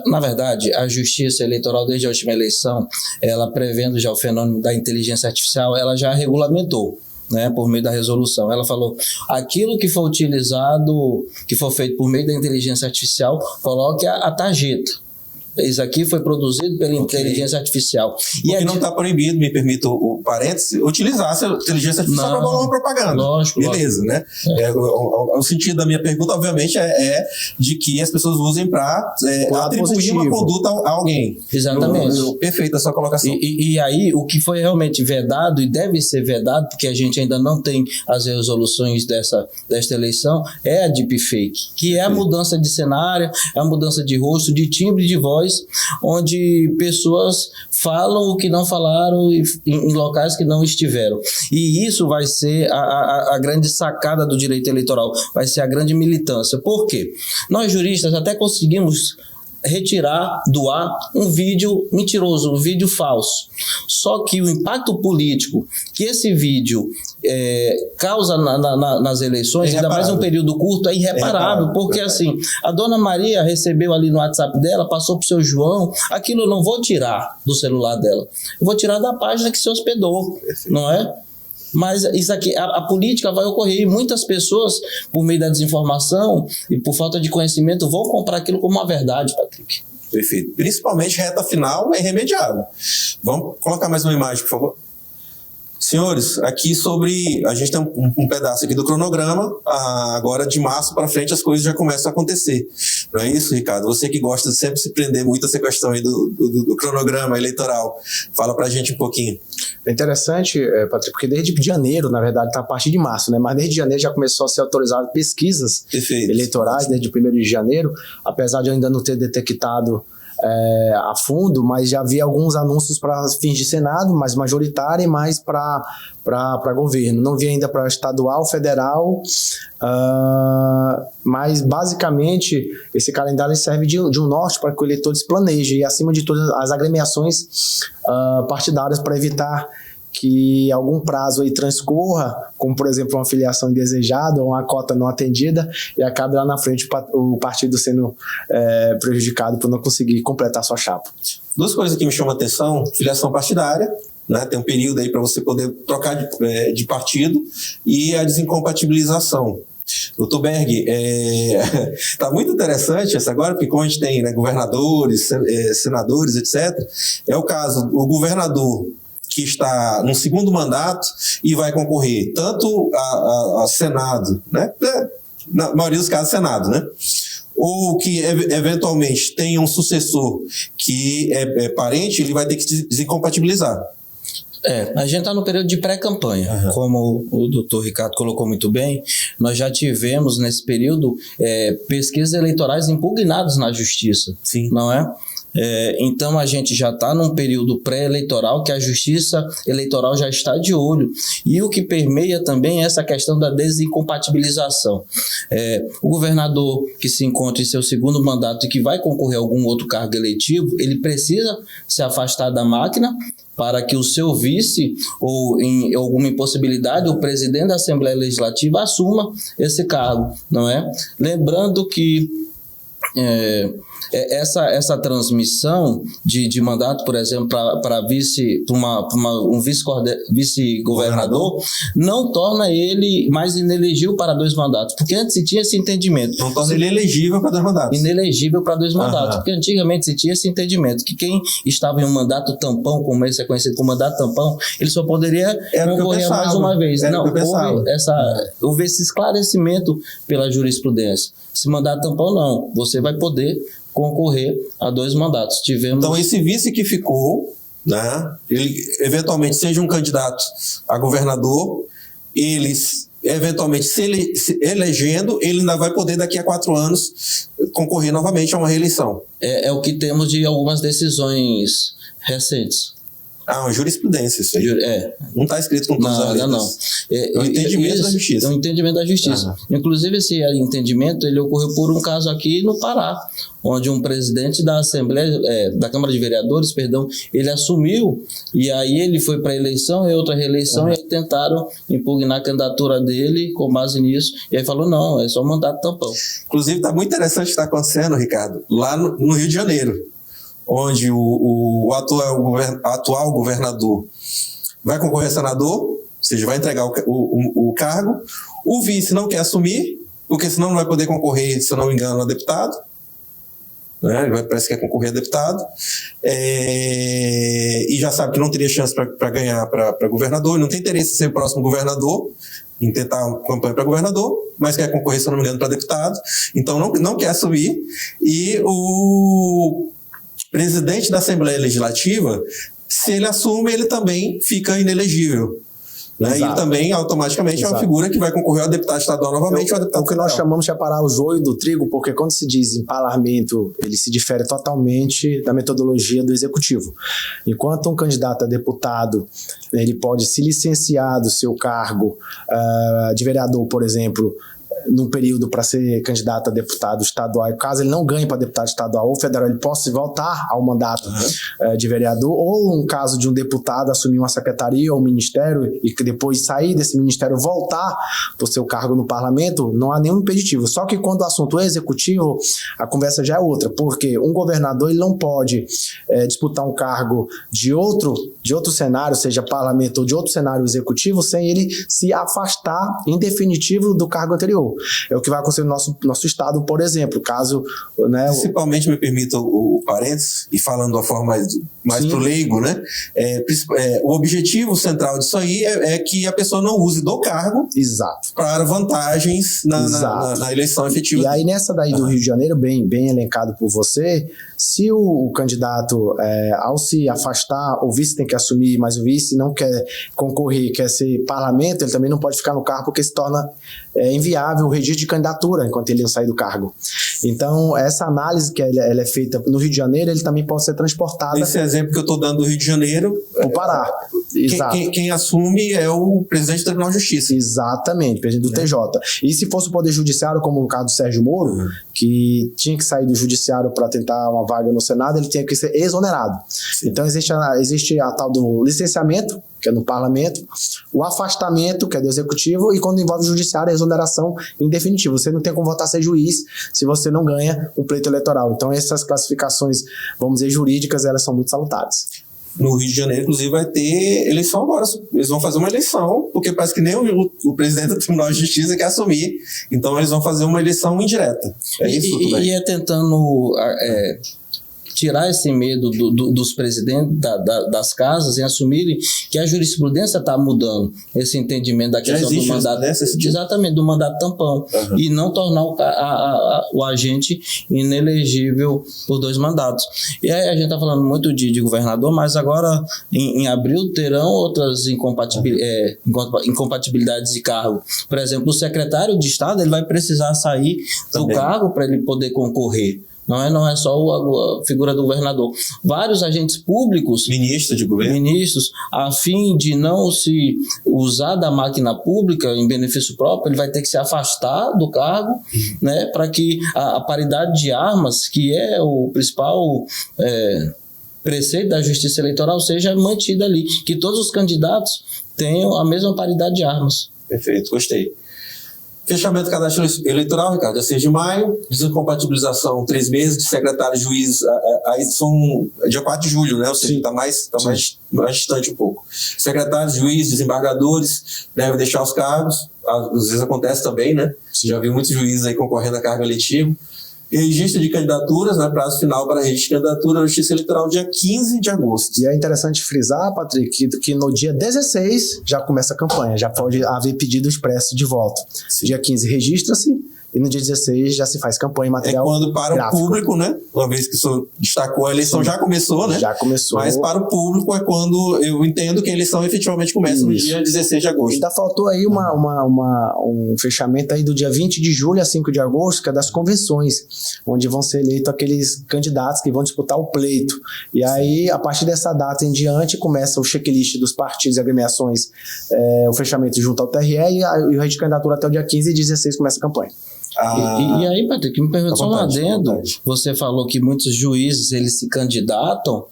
Na verdade, a justiça eleitoral, desde a última eleição, ela prevendo já o fenômeno da inteligência artificial, ela já regulamentou, né, por meio da resolução. Ela falou, aquilo que for utilizado, que for feito por meio da inteligência artificial, coloque a tarjeta. Isso aqui foi produzido pela inteligência artificial. E não está proibido, me permito o parênteses, utilizar essa inteligência artificial para bolar uma propaganda. Lógico. Beleza, né? O sentido da minha pergunta, obviamente, é de que as pessoas usem para atribuir uma conduta a alguém. Exatamente. Perfeita a sua colocação. E aí, o que foi realmente vedado, e deve ser vedado, porque a gente ainda não tem as resoluções desta eleição, é a deepfake, que é a mudança de cenário, é a mudança de rosto, de timbre de voz, onde pessoas falam o que não falaram em locais que não estiveram. E isso vai ser a grande sacada do direito eleitoral, vai ser a grande militância. Por quê? Nós juristas até conseguimos retirar do ar um vídeo mentiroso, um vídeo falso. Só que o impacto político que esse vídeo causa nas eleições, ainda mais um período curto, é irreparável, porque assim, a dona Maria recebeu ali no WhatsApp dela, passou pro seu João, aquilo eu não vou tirar do celular dela, eu vou tirar da página que se hospedou, não é? Mas isso aqui, a política vai ocorrer e muitas pessoas, por meio da desinformação e por falta de conhecimento, vão comprar aquilo como uma verdade, Patrick. Perfeito. Principalmente reta final é irremediável. Vamos colocar mais uma imagem, por favor. Senhores, aqui a gente tem um pedaço aqui do cronograma, agora de março para frente as coisas já começam a acontecer. Não é isso, Ricardo? Você que gosta de sempre se prender muito a essa questão aí do cronograma eleitoral, fala pra gente um pouquinho. É interessante, Patrick, porque desde janeiro, na verdade, está a partir de março, né? Mas desde janeiro já começou a ser autorizado pesquisas eleitorais, desde o 1º de janeiro, apesar de eu ainda não ter detectado a fundo, mas já havia alguns anúncios para fins de Senado, mais majoritário e mais para governo. Não vi ainda para estadual, federal, mas basicamente esse calendário serve de um norte para que o eleitor se planeje e, acima de todas, as agremiações partidárias para evitar que algum prazo aí transcorra, como por exemplo uma filiação indesejada ou uma cota não atendida, e acabe lá na frente o partido sendo prejudicado por não conseguir completar sua chapa. Duas coisas que me chamam a atenção: filiação partidária, né? Tem um período aí para você poder trocar de partido, e a desincompatibilização. Doutor Berg, está muito interessante essa agora, porque como a gente tem, né, governadores, senadores, etc., é o caso, o governador que está no segundo mandato e vai concorrer tanto a Senado, né? Na maioria dos casos, Senado, né? Ou que eventualmente tenha um sucessor que é parente, ele vai ter que se desincompatibilizar. A gente está no período de pré-campanha. Como o doutor Ricardo colocou muito bem, nós já tivemos nesse período pesquisas eleitorais impugnadas na justiça. Sim. Não é? Então a gente já está num período pré-eleitoral que a justiça eleitoral já está de olho, e o que permeia também é essa questão da desincompatibilização. O governador que se encontra em seu segundo mandato e que vai concorrer a algum outro cargo eletivo, ele precisa se afastar da máquina para que o seu vice, ou em alguma impossibilidade, o presidente da Assembleia Legislativa assuma esse cargo, não é? Lembrando que essa transmissão de mandato, por exemplo, para um vice-governador, não torna ele mais inelegível para 2 mandatos, porque antes se tinha esse entendimento. Não torna ele elegível para 2 mandatos. Inelegível para 2 mandatos, porque antigamente se tinha esse entendimento, que quem estava em um mandato tampão, como esse é conhecido como mandato tampão, ele só poderia concorrer mais uma vez. Não, houve esse esclarecimento pela jurisprudência. Esse mandato tampão não, você vai poder concorrer a 2 mandatos. Então esse vice que ficou, né, ele eventualmente seja um candidato a governador, ele eventualmente se elegendo, ele ainda vai poder daqui a 4 anos concorrer novamente a uma reeleição. É o que temos de algumas decisões recentes. Uma jurisprudência isso aí. Não está escrito com todas as letras. Não. É o entendimento da justiça. É o entendimento da justiça. Inclusive, esse entendimento ele ocorreu por um caso aqui no Pará, onde um presidente da Assembleia, da Câmara de Vereadores, ele assumiu, e aí ele foi para a eleição e outra reeleição, e aí tentaram impugnar a candidatura dele com base nisso, e aí falou, não, é só mandato tampão. Inclusive, está muito interessante o que está acontecendo, Ricardo, lá no Rio de Janeiro, onde o atual governador vai concorrer a senador, ou seja, vai entregar o cargo, o vice não quer assumir, porque senão não vai poder concorrer, se eu não me engano, a deputado. né? Ele parece que quer concorrer a deputado, e já sabe que não teria chance para ganhar para governador, não tem interesse em ser o próximo governador, em tentar uma campanha para governador, mas quer concorrer, se eu não me engano, para deputado, então não quer assumir, e o presidente da Assembleia Legislativa, se ele assume, ele também fica inelegível. Né? E ele também, automaticamente, é uma figura que vai concorrer a deputado estadual novamente ou a deputado federal. O que nós chamamos de separar o joio do trigo, porque quando se diz em parlamento, ele se difere totalmente da metodologia do executivo. Enquanto um candidato a deputado, ele pode se licenciar do seu cargo de vereador, por exemplo, num período para ser candidato a deputado estadual, caso ele não ganhe para deputado estadual ou federal, ele possa voltar ao mandato de vereador, ou um caso de um deputado assumir uma secretaria ou um ministério e que depois sair desse ministério voltar para o seu cargo no parlamento, não há nenhum impeditivo. Só que quando o assunto é executivo, a conversa já é outra, porque um governador ele não pode disputar um cargo de outro cenário, seja parlamento ou de outro cenário executivo, sem ele se afastar em definitivo do cargo anterior. É o que vai acontecer no nosso estado, por exemplo, caso... Né, principalmente, me permita o parênteses, e falando de uma forma mais pro leigo, né? O objetivo central disso aí é que a pessoa não use do cargo para vantagens na eleição efetiva. E aí nessa daí do Rio de Janeiro, bem elencado por você, se o candidato, ao se afastar, o vice tem que assumir, mas o vice não quer concorrer, quer ser parlamento, ele também não pode ficar no cargo porque se torna inviável o registro de candidatura enquanto ele não sair do cargo. Então, essa análise que ela é feita no Rio de Janeiro, ele também pode ser transportada... Esse exemplo que eu estou dando do Rio de Janeiro... O Pará. Quem assume é o presidente do Tribunal de Justiça. Exatamente, presidente do TJ. E se fosse o Poder Judiciário, como no caso do Sérgio Moro, que tinha que sair do Judiciário para tentar uma vaga no Senado, ele tinha que ser exonerado. Então, existe a tal do licenciamento, que é no parlamento, o afastamento, que é do executivo, e quando envolve o judiciário, a exoneração em definitivo. Você não tem como votar ser juiz se você não ganha um pleito eleitoral. Então, essas classificações, vamos dizer, jurídicas, elas são muito salutares. No Rio de Janeiro, inclusive, vai ter eleição agora. Eles vão fazer uma eleição, porque parece que nem o presidente do Tribunal de Justiça quer assumir. Então, eles vão fazer uma eleição indireta. E é tentando... tirar esse medo dos presidentes das casas em assumirem que a jurisprudência está mudando esse entendimento da questão do mandato, exatamente, do mandato tampão, e não tornar o agente inelegível por 2 mandatos. E aí a gente está falando muito de governador, mas agora em abril terão outras incompatibilidades de cargo. Por exemplo, o secretário de Estado ele vai precisar sair do cargo para ele poder concorrer. Não é só a figura do governador. Vários agentes públicos, ministros de governo, a fim de não se usar da máquina pública em benefício próprio, ele vai ter que se afastar do cargo, né, para que a paridade de armas, que é o principal preceito da Justiça Eleitoral, seja mantida ali, que todos os candidatos tenham a mesma paridade de armas. Perfeito, gostei. Fechamento do cadastro eleitoral, Ricardo, dia 6 de maio, desincompatibilização 3 meses de secretário de juiz, aí são dia 4 de julho, né? Ou seja, está mais distante um pouco. Secretários, juízes, desembargadores devem deixar os cargos, às vezes acontece também, né? Já vi muitos juízes aí concorrendo a cargo eletivo. Registro de candidaturas, né, prazo final para registro de candidatura na Justiça Eleitoral, dia 15 de agosto. E é interessante frisar, Patrick, que no dia 16 já começa a campanha, já pode haver pedido expresso de voto. Sim. Dia 15 registra-se, e no dia 16 já se faz campanha em material quando para gráfico. O público, né? Uma vez que o senhor destacou, a eleição já começou, né? Já começou. Mas para o público é quando eu entendo que a eleição efetivamente começa no dia 16 de agosto. Ainda faltou aí um fechamento aí do dia 20 de julho a 5 de agosto, que é das convenções, onde vão ser eleitos aqueles candidatos que vão disputar o pleito. E aí, a partir dessa data em diante, começa o checklist dos partidos e agremiações, o fechamento junto ao TRE e o registro de candidatura até o dia 15 e 16 começa a campanha. E aí, Patrick, me pergunta só um adendo. Você falou que muitos juízes eles se candidatam.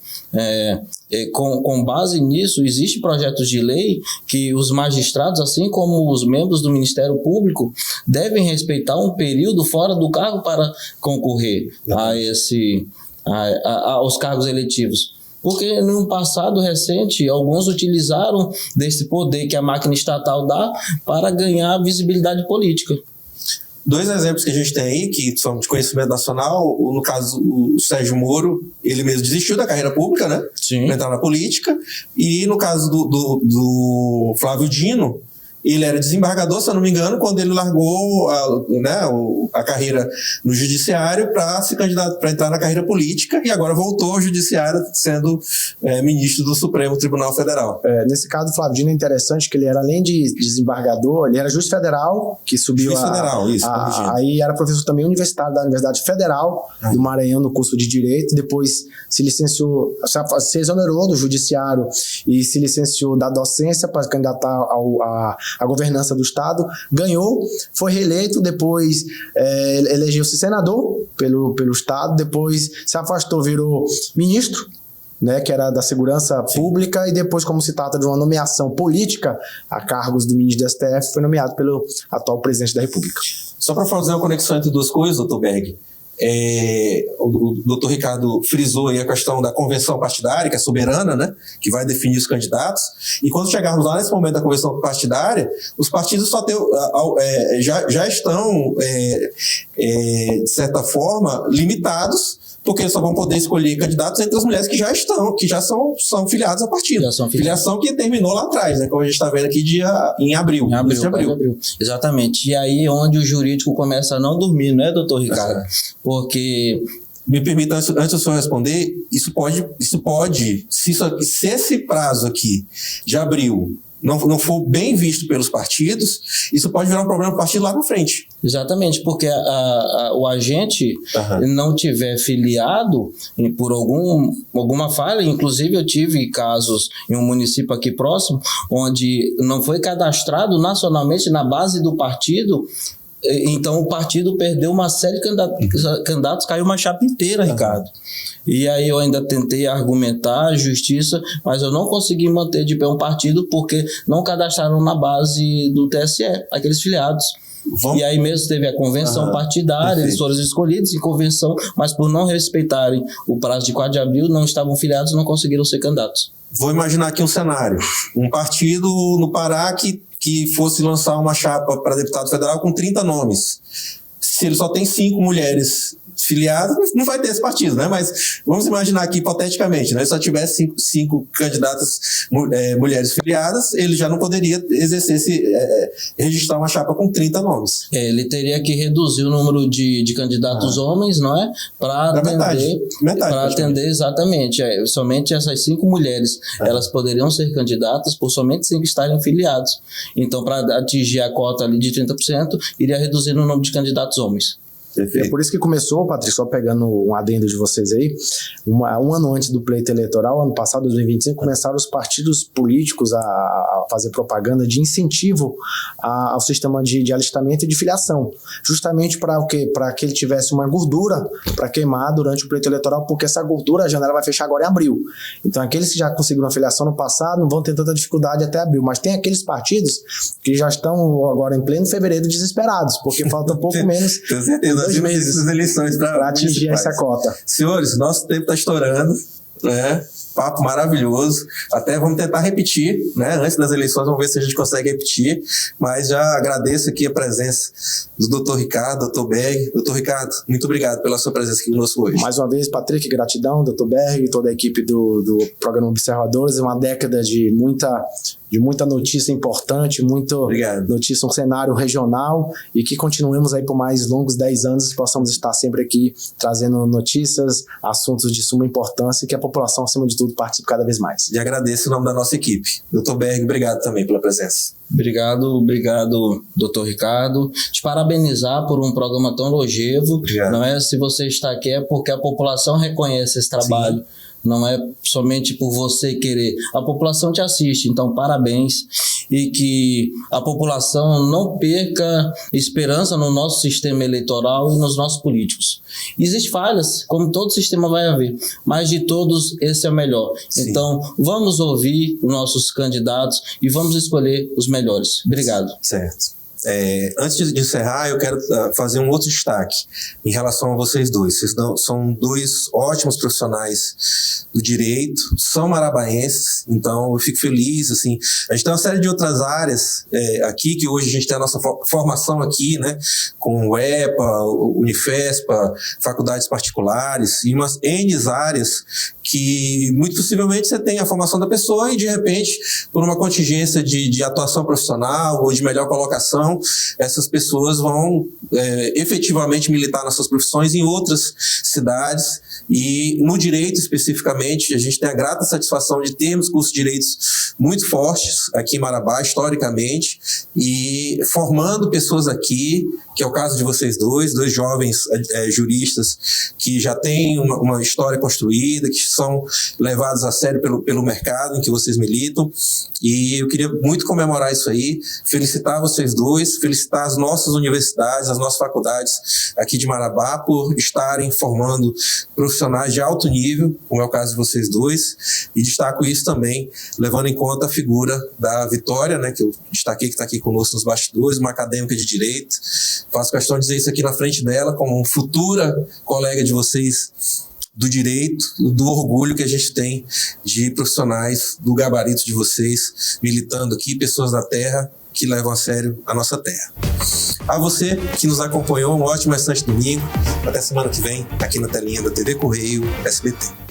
Com base nisso, existem projetos de lei que os magistrados, assim como os membros do Ministério Público, devem respeitar um período fora do cargo para concorrer aos cargos eletivos. Porque no passado recente, alguns utilizaram desse poder que a máquina estatal dá para ganhar visibilidade política. Dois exemplos que a gente tem aí, que são de conhecimento nacional, no caso, o Sérgio Moro, ele mesmo desistiu da carreira pública, né? Sim. Para entrar na política. E no caso do Flávio Dino, ele era desembargador, se eu não me engano, quando ele largou a carreira no judiciário para se candidatar, para entrar na carreira política, e agora voltou ao judiciário sendo ministro do Supremo Tribunal Federal. Nesse caso, o Flávio Dino é interessante que ele era, além de desembargador, ele era juiz federal, que subiu aí era professor também universitário da Universidade Federal do Maranhão no curso de Direito, depois se licenciou, se exonerou do judiciário e se licenciou da docência para se candidatar a governança do Estado, ganhou, foi reeleito, depois elegeu-se senador pelo Estado, depois se afastou, virou ministro, né, que era da Segurança Pública, e depois, como se trata de uma nomeação política a cargos do ministro do STF, foi nomeado pelo atual presidente da República. Só para fazer uma conexão entre duas coisas, doutor Berg, o doutor Ricardo frisou aí a questão da convenção partidária, que é soberana, né, que vai definir os candidatos, e quando chegarmos lá nesse momento da convenção partidária, os partidos já estão, de certa forma, limitados, porque eles só vão poder escolher candidatos entre as mulheres que já são filiadas a partido. Filiação que terminou lá atrás, né? Como a gente está vendo aqui em abril. Em abril. Exatamente. E aí é onde o jurídico começa a não dormir, não é, doutor Ricardo? Porque... Me permita, antes do senhor responder, isso pode, se esse prazo aqui de abril não for bem visto pelos partidos, isso pode virar um problema para o partido lá na frente. Exatamente, porque o agente não tiver filiado por alguma falha, inclusive eu tive casos em um município aqui próximo, onde não foi cadastrado nacionalmente na base do partido. Então o partido perdeu uma série de candidatos, caiu uma chapa inteira, Ricardo. E aí eu ainda tentei argumentar a justiça, mas eu não consegui manter de pé um partido porque não cadastraram na base do TSE, aqueles filiados. E aí mesmo teve a convenção partidária, eles foram escolhidos em convenção, mas por não respeitarem o prazo de 4 de abril, não estavam filiados, não conseguiram ser candidatos. Vou imaginar aqui um cenário. Um partido no Pará que fosse lançar uma chapa para deputado federal com 30 nomes. Se ele só tem 5 mulheres filiadas, não vai ter esse partido, né? Mas vamos imaginar aqui hipoteticamente, né? Se só tivesse 5 candidatas mulheres filiadas, ele já não poderia registrar uma chapa com 30 nomes. Ele teria que reduzir o número de candidatos homens, não é? Para atender exatamente. Somente essas 5 mulheres, elas poderiam ser candidatas por somente 5 estarem filiados. Então, para atingir a cota ali de 30%, iria reduzir o número de candidatos homens. É por isso que começou, Patrícia, só pegando um adendo de vocês aí, um ano antes do pleito eleitoral, ano passado, 2025, começaram os partidos políticos a fazer propaganda de incentivo ao sistema de alistamento e de filiação, justamente para o quê? Para que ele tivesse uma gordura para queimar durante o pleito eleitoral, porque essa gordura, a janela vai fechar agora em abril. Então aqueles que já conseguiram a filiação no passado não vão ter tanta dificuldade até abril, mas tem aqueles partidos que já estão agora em pleno fevereiro desesperados, porque falta um pouco menos. Com certeza. 2 meses essas eleições para atingir essa cota. Senhores, nosso tempo está estourando, né? Papo maravilhoso. Até vamos tentar repetir, né? Antes das eleições, vamos ver se a gente consegue repetir. Mas já agradeço aqui a presença do doutor Ricardo, doutor Berg. Doutor Ricardo, muito obrigado pela sua presença aqui conosco hoje. Mais uma vez, Patrick, gratidão, doutor Berg e toda a equipe do programa Observadores. É uma década de muita notícia importante, notícia, um cenário regional, e que continuemos aí por mais longos 10 anos, possamos estar sempre aqui trazendo notícias, assuntos de suma importância e que a população, acima de tudo, participe cada vez mais. E agradeço em nome da nossa equipe. Doutor Berg, obrigado também pela presença. Obrigado, doutor Ricardo. Te parabenizar por um programa tão longevo. Obrigado. Não é se você está aqui, é porque a população reconhece esse trabalho. Sim. Não é somente por você querer. A população te assiste, então parabéns. E que a população não perca esperança no nosso sistema eleitoral e nos nossos políticos. Existem falhas, como todo sistema vai haver, mas de todos esse é o melhor. Sim. Então vamos ouvir os nossos candidatos e vamos escolher os melhores. Obrigado. Certo. Antes de encerrar, eu quero fazer um outro destaque em relação a vocês dois. Vocês são dois ótimos profissionais do direito, são marabaenses, então eu fico feliz. Assim, a gente tem uma série de outras áreas aqui, que hoje a gente tem a nossa formação aqui, né, com o EPA, Unifespa, faculdades particulares e umas N áreas que muito possivelmente você tem a formação da pessoa e de repente, por uma contingência de atuação profissional ou de melhor colocação, essas pessoas vão efetivamente militar nas suas profissões em outras cidades. E no direito especificamente, a gente tem a grata satisfação de termos cursos de direitos muito fortes aqui em Marabá, historicamente, e formando pessoas aqui, que é o caso de vocês dois jovens juristas que já têm uma história construída, que são levados a sério pelo mercado em que vocês militam. E eu queria muito comemorar isso aí, felicitar vocês dois, felicitar as nossas universidades, as nossas faculdades aqui de Marabá por estarem formando profissionais de alto nível, como é o caso de vocês dois, e destaco isso também, levando em conta a figura da Vitória, né, que eu destaquei, que está aqui conosco nos bastidores, uma acadêmica de direito. Faço questão de dizer isso aqui na frente dela, como futura colega de vocês do direito, do orgulho que a gente tem de profissionais do gabarito de vocês, militando aqui, pessoas da terra que levam a sério a nossa terra. A você que nos acompanhou, um ótimo restante de domingo. Até semana que vem, aqui na telinha da TV Correio SBT.